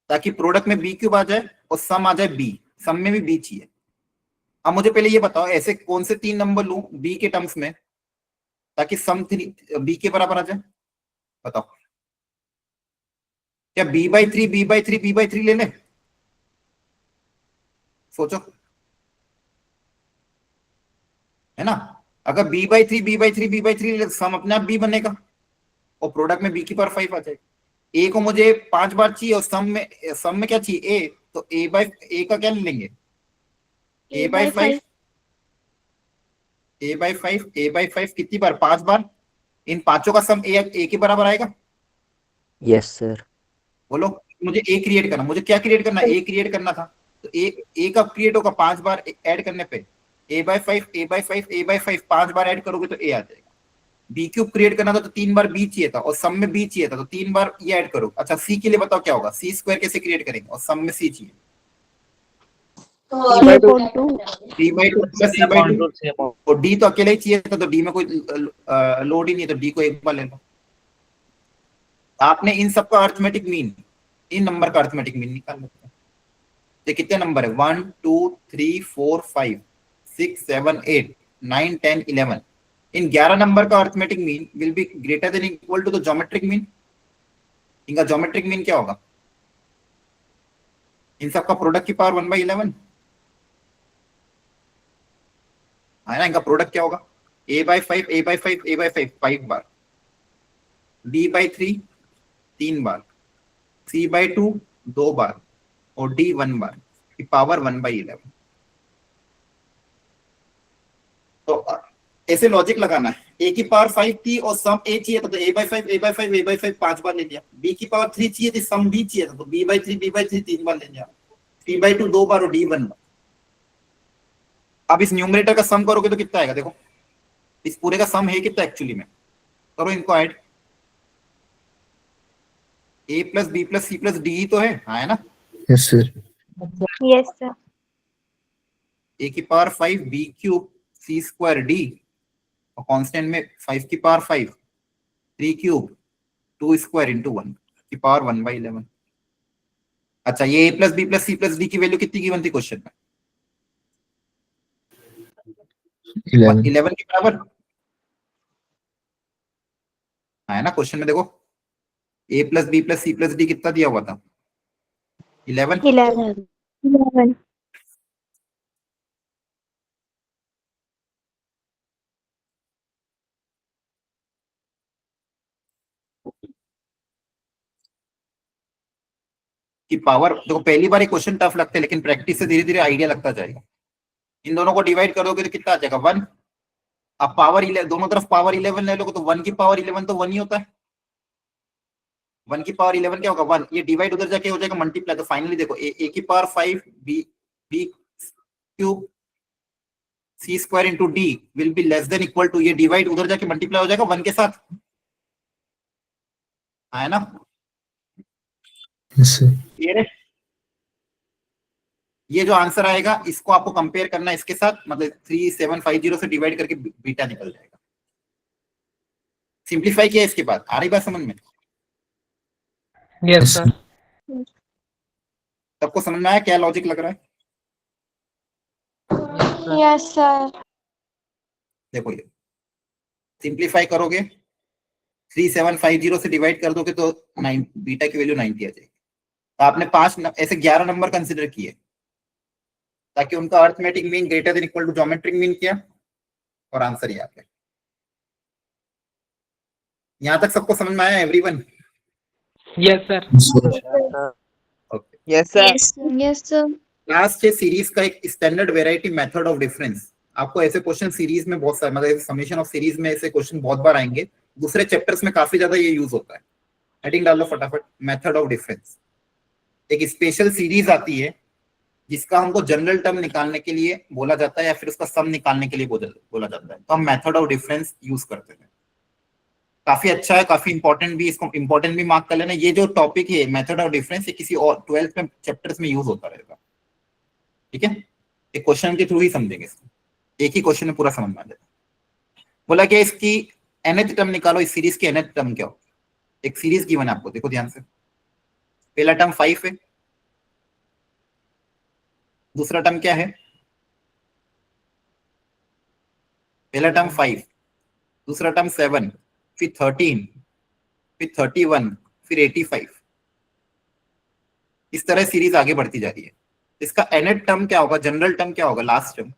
ताकि प्रोडक्ट में बी क्यूब आ जाए और सम आ जाए बी। सम में भी बी चाहिए। अब मुझे पहले ये बताओ ऐसे कौन से 3 नंबर लूं बी के टर्म्स में ताकि सम 3 बी के बराबर आ जाए? बताओ, क्या b/3 b/3 b/3 ले ले? सोचो, है ना? अगर b/3 b/3 b/3 ले सम अपने आप b बनेगा और प्रोडक्ट में b की पावर 5 आ जाएगी। a को मुझे 5 बार चाहिए और सम में क्या चाहिए? a। तो a का क्या ले लेंगे? a/5 a/5 a/5 कितनी बार? 5 बार। इन पांचों का सम a के बराबर आएगा।
Yes sir.
बोलो, मुझे ए क्रिएट करना, मुझे क्या क्रिएट करना? ए क्रिएट करना था। तो ए कब क्रिएट होगा? 5 बार ऐड करने पे। a/5 a/5 a/5 5 बार ऐड करोगे तो ए आ जाएगा। बी क्यूब क्रिएट करना था तो 3 बार बी चाहिए था और सम में बी चाहिए था तो 3 बार ये ऐड करो। अच्छा, सी के लिए बताओ क्या होगा? सी स्क्वायर कैसे क्रिएट करेंगे और सम में सी चाहिए?
c/2
3/2 प्लस c/2 और डी तो अकेले ही चाहिए था तो डी में कोई लोड ही नहीं है तो डी को एक बार ले लो। आपने इन सबका अर्थमेटिक मीन, इन नंबर का अर्थमेटिक मीन निकाल लेते हैं। ये कितने नंबर है? 1 2 3 4 5 6 7 8 9 10 11। इन 11 नंबर का arithmetic mean will be greater than equal to the geometric mean. इनका ज्योमेट्रिक मीन क्या होगा? इन सबका प्रोडक्ट की पावर 1/11 है ना। इनका प्रोडक्ट क्या होगा? a/5 a/5 a/5 5 बार, b/3 3 बार, c/2 2 बार और d 1 बार की पावर 1/11। तो ऐसे लॉजिक लगाना है। a की पावर 5 थी और सम a चाहिए था तो a/5 a/5 a/5 5 बार ले लिया। b की पावर 3 चाहिए थी, सम b चाहिए था तो b/3 b/3 3 बार ले लिया। c/2 2 बार और d 1 बार। अब इस न्यूमरेटर का सम करोगे तो कितना आएगा? देखो, इस पूरे का सम है कितना एक्चुअली में? करो इनको add. a plus b plus c plus d ही तो है, हाँ है ना?
Yes, sir.
yes sir
a की power 5 b cube c square d और कांस्टेंट में 5 की पावर 5 3 क्यूब 2 स्क्वायर इंटू 1 की पावर 1/11। अच्छा, ये a plus b plus c plus d की वैल्यू कितनी गिवन थी क्वेश्चन में? 11 के बराबर, हाँ है ना? क्वेश्चन में देखो a plus b plus c plus d कितना दिया हुआ था? 11।
11
की पावर। देखो, पहली बार ये क्वेश्चन टफ लगते हैं लेकिन प्रैक्टिस से धीरे धीरे आइडिया लगता जाएगा। इन दोनों को डिवाइड करोगे तो कितना आ जाएगा? 1। अब पावर 11 दोनों तरफ पावर 11 ले लोगे तो 1 की पावर 11 तो 1 ही होता है। 1 की पावर 11 क्या होगा? 1। ये डिवाइड उधर जाके हो जाएगा मल्टीप्लाई। तो फाइनली देखो a की power 5 b cube c square into d will be less than equal to, ये डिवाइड उधर जाके मल्टीप्लाई हो जाएगा 1 के साथ, है ना?
Yes, sir.
ये जो आंसर आएगा इसको आपको कंपेयर करना है इसके साथ, मतलब 3750 से डिवाइड करके बीटा निकल जाएगा। सिंप्लीफाई किया इसके बाद। आ रही बात समझ में?
yes sir
सबको समझ में आया क्या लॉजिक लग रहा है?
yes sir
देखो, ये सिंप्लीफाई करोगे 3750 से डिवाइड कर दोगे तो 9 बीटा की वैल्यू 90 आ जाएगी। तो आपने 5 ऐसे 11 नंबर कंसिडर किए ताकि उनका arithmetic mean greater than equal to geometric mean किया और आंसर ये आ गया। यहां तक सबको समझ में आया everyone?
yes sir
okay.
Yes sir.
yes sir
class 6 series का एक standard variety method of difference. आपको ऐसे क्वेश्चन सीरीज में बहुत सारे, मतलब समेशन ऑफ सीरीज में ऐसे क्वेश्चन बहुत बार आएंगे। दूसरे चैप्टर्स में काफी ज्यादा ये यूज होता है। हेडिंग डाल लो फटाफट, मेथड ऑफ डिफरेंस। एक स्पेशल सीरीज आती है जिसका हमको जनरल टर्म निकालने के लिए बोला जाता है या फिर उसका सम निकालने के लिए बोला जाता है, तो हम मेथड ऑफ डिफरेंस यूज करते हैं। काफी अच्छा है, काफी इंपॉर्टेंट भी, इसको इंपॉर्टेंट भी मार्क कर लेना। ये जो टॉपिक है मेथड ऑफ डिफरेंस, ये किसी और 12th में चैप्टर्स में यूज होता रहेगा, ठीक है। एक क्वेश्चन के थ्रू ही समझेंगे इसको, एक ही क्वेश्चन में पूरा समझ में आ जाएगा। बोला क्या इसकी nth टर्म निकालो, इस सीरीज की nth टर्म क्या होगी। एक सीरीज गिवन है आपको, देखो ध्यान से। पहला टर्म 5 है, दूसरा टर्म क्या है, पहला टर्म 5, दूसरा टर्म 7, फिर 13, फिर 31, फिर 85। इस तरह सीरीज आगे बढ़ती जा रही है। इसका nth टर्म क्या होगा, जनरल टर्म क्या होगा, लास्ट टर्म,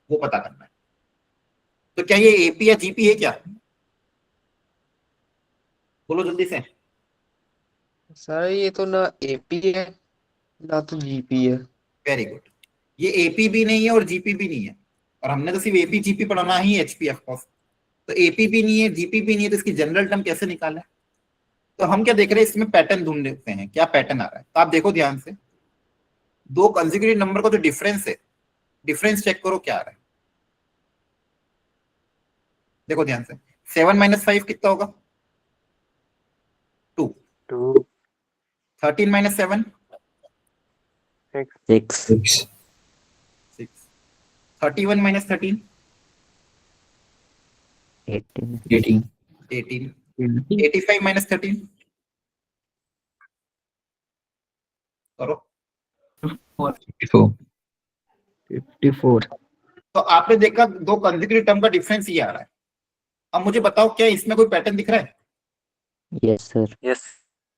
वो पता करना है। तो क्या ये एपी या जीपी है क्या, बोलो जल्दी से।
सर ये तो ना एपी है ना तो जीपी है।
वेरी गुड, ये एपी भी नहीं है और जीपी भी नहीं है, और हमने तो सिर्फ एपी जीपी पढ़ाना ही एचपी ऑफ कोर्स। तो एपी भी नहीं है, जीपी भी नहीं है, तो इसकी जनरल टर्म कैसे निकालें। तो हम क्या देख रहे हैं, इसमें पैटर्न ढूंढते हैं, क्या पैटर्न आ रहा है। तो आप देखो ध्यान से, दो कंसेक्यूटिव नंबर का जो डिफरेंस है, डिफरेंस चेक करो क्या आ रहा है। देखो ध्यान से, 7 - 5 कितना होगा, 2। 13 - 7,
6.
6। 31 - 13,
18.
18.
18। 85 - 13 करो,
54.
54.
तो आपने देखा दो कंसेक्यूटिव टर्म का डिफरेंस ये आ रहा है। अब मुझे बताओ क्या इसमें कोई पैटर्न दिख रहा है,
यस सर।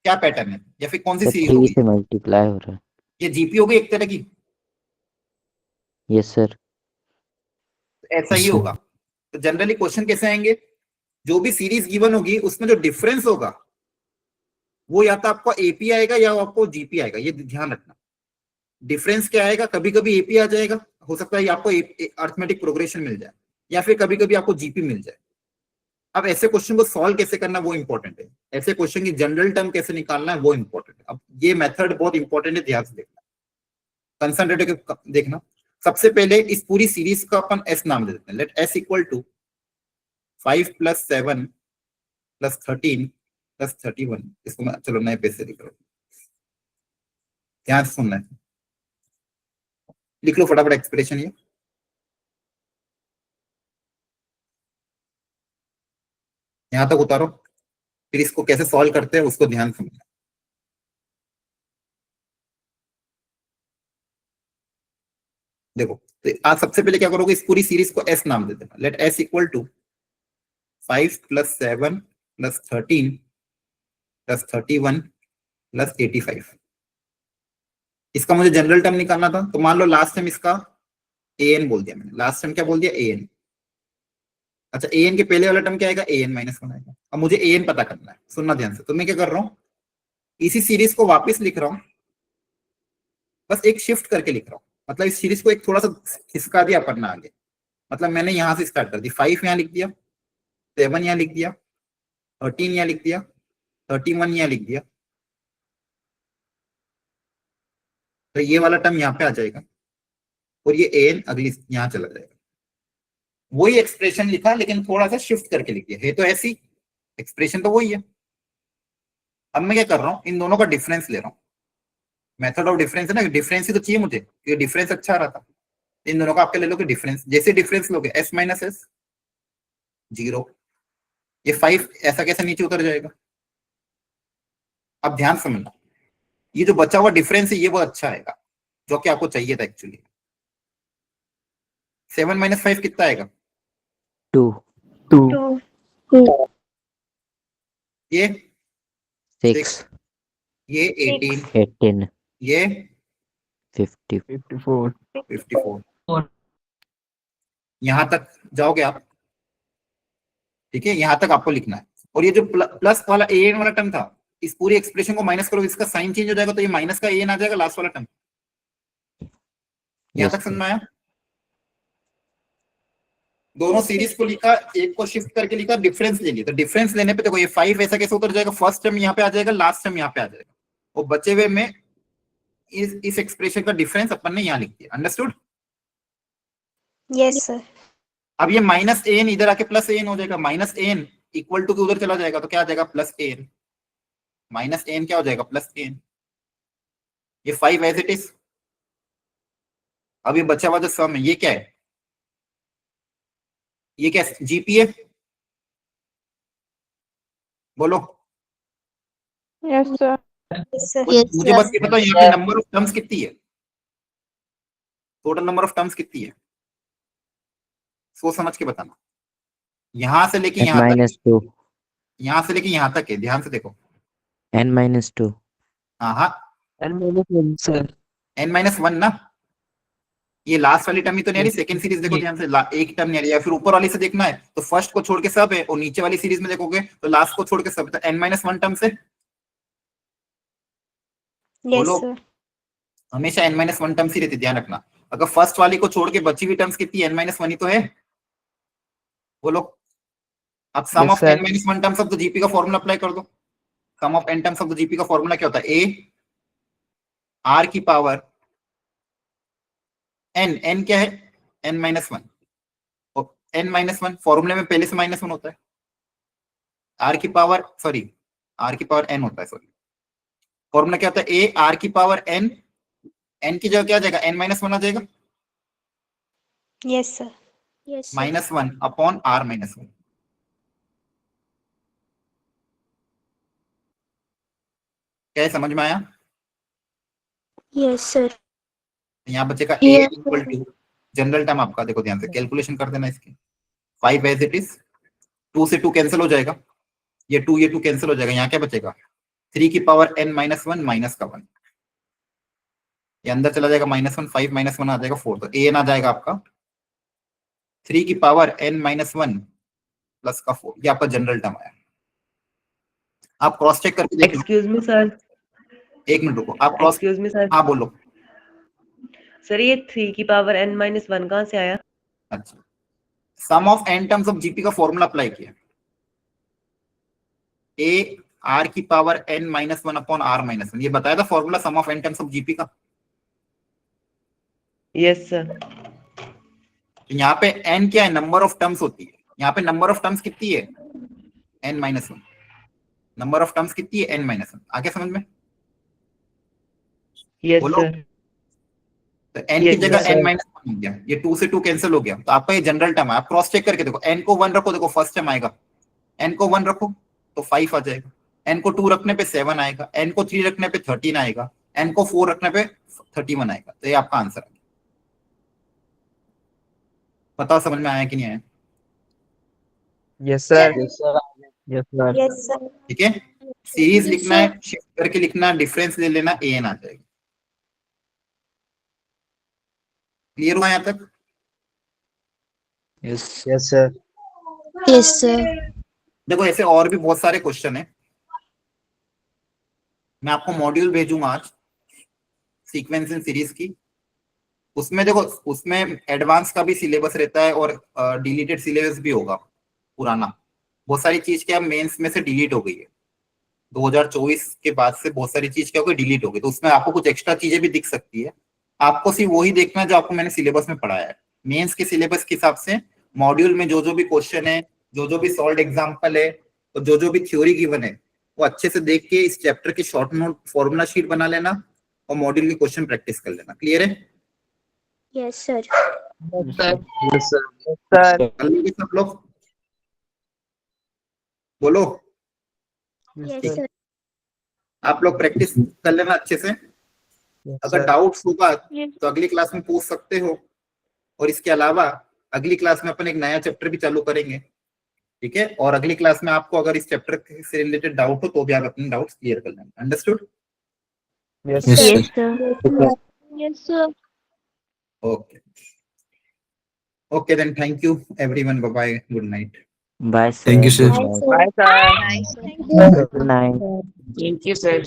क्या पैटर्न है, या फिर कौन सी
सर
सीरीज
3
होगी।
से मल्टीप्लाई हो रहा है।
ये जीपी होगी एक तरह की,
यस सर।
ऐसा ही होगा। तो जनरली क्वेश्चन कैसे आएंगे, जो भी सीरीज गिवन होगी उसमें जो डिफरेंस होगा वो या तो आपको एपी आएगा या आपको जीपी आएगा, ये ध्यान रखना। डिफरेंस क्या आएगा, कभी कभी एपी आ जाएगा, हो सकता है आपको अर्थमेटिक प्रोग्रेशन मिल जाए, या फिर कभी कभी आपको जीपी मिल जाए। अब ऐसे क्वेश्चन को सॉल्व कैसे करना वो इंपॉर्टेंट है, ऐसे क्वेश्चन की जनरल टर्म कैसे निकालना है वो इंपॉर्टेंट है। अब ये मेथड बहुत इंपॉर्टेंट है, ध्यान से देखना, कंसंट्रेट देखना। सबसे पहले इस पूरी सीरीज का अपन एस नाम दे देते हैं। Let S equal to 5 + 7 + 13 + 31। इसको मैं चलो नए पेज से लिख रहा हूँ, ध्यान से सुनना है, लिख लो फटाफट एक्सप्रेशन ये। यहां तक उतारो, फिर इसको कैसे सॉल्व करते हैं उसको ध्यान समझना। देखो, तो आज सबसे पहले क्या करोगे, इस पूरी सीरीज को एस नाम दे देना। Let S equal to 5 + 7 + 13 + 31 + 85। इसका मुझे जनरल टर्म निकालना था, तो मान लो लास्ट टाइम इसका an बोल दिया मैंने, लास्ट टाइम क्या बोल दिया, an। अच्छा, an के पहले वाला टर्म क्या आएगा, an - 1 आएगा। अब मुझे an पता करना है, सुनना ध्यान से। तो मैं क्या कर रहा हूं, इसी सीरीज को वापस लिख रहा हूं, बस एक शिफ्ट करके लिख रहा हूं। मतलब इस सीरीज को एक थोड़ा सा खिसका दिया अपन ने आगे। मतलब मैंने यहां से स्टार्ट कर दी, 5 यहां लिख दिया, 7 यहां लिख दिया, 13 यहां लिख दिया, 31 यहां लिख दिया। तो ये वाला टर्म यहाँ पे आ जाएगा और ये an अगली यहां चला जाएगा। वही एक्सप्रेशन लिखा लेकिन थोड़ा सा शिफ्ट करके लिख दिया, है तो ऐसी एक्सप्रेशन तो वही है। अब मैं क्या कर रहा हूं, इन दोनों का डिफरेंस ले रहा हूं। मेथड ऑफ डिफरेंस है ना, डिफरेंस ही तो चाहिए मुझे, ये डिफरेंस अच्छा आ रहा था। इन दोनों का आपके ले लोगे डिफरेंस, जैसे डिफरेंस लोगे s - s 0, ये 5 ऐसा कैसे नीचे उतर जाएगा। अब ध्यान समझना, ये जो बचा हुआ डिफरेंस है ये बहुत अच्छा आएगा, जो कि आपको चाहिए था एक्चुअली। 7 - 5 कितना आएगा,
2.
ये
6.
ये 18,
18.
ये
50.
54। यहां तक जाओगे आप, ठीक है, यहां तक आपको लिखना है। और ये जो प्लस वाला an वाला टर्म था, इस पूरी एक्सप्रेशन को माइनस करो, इसका साइन चेंज हो जाएगा, तो ये माइनस का an आ जाएगा लास्ट वाला टर्म। यहां
Yes,
तक समझ में आया। दोनों सीरीज को लिखा, एक को शिफ्ट करके लिखा, डिफरेंस ले लिया। तो डिफरेंस लेने पे देखो ये 5 ऐसा कैसे उतर जाएगा, फर्स्ट टर्म यहाँ पे आ जाएगा, लास्ट टर्म यहाँ पे आ जाएगा, और बचे हुए में इस एक्सप्रेशन का डिफरेंस अपन ने यहाँ लिख दिया। अंडरस्टूड?
Yes sir.
अब ये माइनस एन इधर आके प्लस एन हो जाएगा, माइनस एन इक्वल टू के उधर चला जाएगा तो क्या आ जाएगा प्लस एन, माइनस एन क्या हो जाएगा प्लस एन। ये 5 एज इट इज। अब ये बचा हुआ जो सम है ये क्या है, ये क्या जीपीए बोलो।
Yes sir.
मुझे बस ये बताओ यहाँ पे नंबर ऑफ टर्म्स कितनी है, टोटल नंबर ऑफ टर्म्स कितनी है, सोच समझ के बताना। यहां से लेके यहाँ तक,
-2
यहाँ से लेके यहाँ तक है, ध्यान से देखो।
n-2
हाँ हाँ
n-1 सर।
n-1 ना, ये लास्ट वाली टर्म ही तो नहीं आ रही, सेकंड सीरीज देखो ध्यान से, एक टर्म नहीं आ रही, या फिर ऊपर वाली से देखना है तो फर्स्ट को छोड़ के सब है, और नीचे वाली सीरीज में देखोगे तो लास्ट को छोड़ के सब है, तो n-1 टर्म से बोलो। हमेशा n-1 टर्म्स ही रहती, ध्यान रखना। अगर फर्स्ट वाली को छोड़ के बची हुई टर्म्स कितनी, n-1 ही तो है, बोलो। अब sum of n-1 terms of the GP का फॉर्मूला अप्लाई कर दो। Sum of n terms of the GP का फॉर्मूला क्या होता है, a r की पावर n क्या है n-1, और n-1 फॉर्मूले में पहले से -1 होता है, r की पावर n होता है, सॉरी फॉर्मूला क्या होता है, a r की पावर n, n की जगह क्या आ जाएगा n-1 आ जाएगा,
यस सर।
-1 upon r-1। क्या है, समझ में आया?
Yes sir.
यहाँ बचेगा a equal to general term आपका, देखो ध्यान से कैलकुलेशन कर देना इसकी, 5 एज इट इज, 2 से 2 कैंसिल हो जाएगा, ये 2 कैंसिल हो जाएगा, यहाँ क्या बचेगा 3 की पावर n-1 माइनस का 1, ये अंदर चला जाएगा -1, 5 -1 आ जाएगा 4, तो an आ जाएगा आपका 3 की पावर n-1 प्लस का 4, ये आपका जनरल टर्म आया। आप क्रॉस चेक करके देख लो।
एक्सक्यूज मी सर,
एक मिनट रुको, आप क्रॉस,
एक्सक्यूज मी सर।
हाँ बोलो।
सर ये 3 की पावर n-1 कहाँ से आया?
अच्छा, sum of n terms of GP का फॉर्मूला अप्लाई किया, a r की पावर n-1 अपॉन r-1, ये बताया था formula sum of n terms of GP का।
Yes sir.
यहाँ पे n क्या है, नंबर ऑफ टर्म्स होती है, यहाँ पे नंबर ऑफ टर्म्स कितनी है n-1, नंबर ऑफ टर्म्स कितनी है n-1, आगे समझ में?
यस
बोलो।
सर।
तो n की जगह n-1 हो गया, ये 2 से 2 कैंसिल हो गया, तो आपका ये जनरल टर्म है। आप क्रॉस चेक करके देखो, n को 1 रखो, देखो फर्स्ट टर्म आएगा, n को 1 रखो तो 5 आ जाएगा, n को 2 रखने पे 7 आएगा, n को 3 रखने पे 13 आएगा, n को 4 रखने पे 31 आएगा, तो ये आपका आंसर है। बताओ समझ में आया कि नहीं आया?
Yes sir.
Yes sir.
ठीक है, सीरीज लिखना है, शिफ्ट करके लिखना, डिफरेंस ले लेना, an आ जाएगा। क्लियर हुआ यहाँ तक?
Yes sir.
Yes sir.
देखो ऐसे और भी बहुत सारे क्वेश्चन है, मैं आपको मॉड्यूल भेजूंगा आज सीक्वेंस इन सीरीज की, उसमें देखो उसमें एडवांस का भी सिलेबस रहता है और डिलीटेड सिलेबस भी होगा पुराना। बहुत सारी चीज क्या मेंस में से डिलीट हो गई है, 2024 के बाद से बहुत सारी चीज क्या हो गई, डिलीट हो गई, तो उसमें आपको कुछ एक्स्ट्रा चीजें भी दिख सकती है। आपको सिर्फ वही देखना है जो आपको मैंने सिलेबस में पढ़ाया है। मेंस के सिलेबस के हिसाब से मॉड्यूल में जो जो भी क्वेश्चन है, जो जो भी सॉल्व एग्जाम्पल है, और जो जो भी थ्योरी गिवन है, वो अच्छे से देख के इस चैप्टर की शॉर्ट नोट फॉर्मूला शीट बना लेना और मॉड्यूल के क्वेश्चन प्रैक्टिस कर लेना। क्लियर है?
Yes sir.
सब लोग बोलो।
Yes sir.
आप लोग प्रैक्टिस कर लेना अच्छे से, अगर डाउट्स होगा तो अगली क्लास में पूछ सकते हो, और इसके अलावा अगली क्लास में अपन एक नया चैप्टर भी चालू करेंगे, ठीक है? और अगली क्लास में आपको अगर इस चैप्टर से रिलेटेड डाउट हो तो भी आप अपने डाउट्स क्लियर कर लेंगे। Understood?
Yes
Yes,
sir.
sir.
Yes sir.
Okay okay, then thank you everyone, bye bye, good night.
Bye sir.
Thank you, sir.
Bye sir.
Good night.
Thank you sir.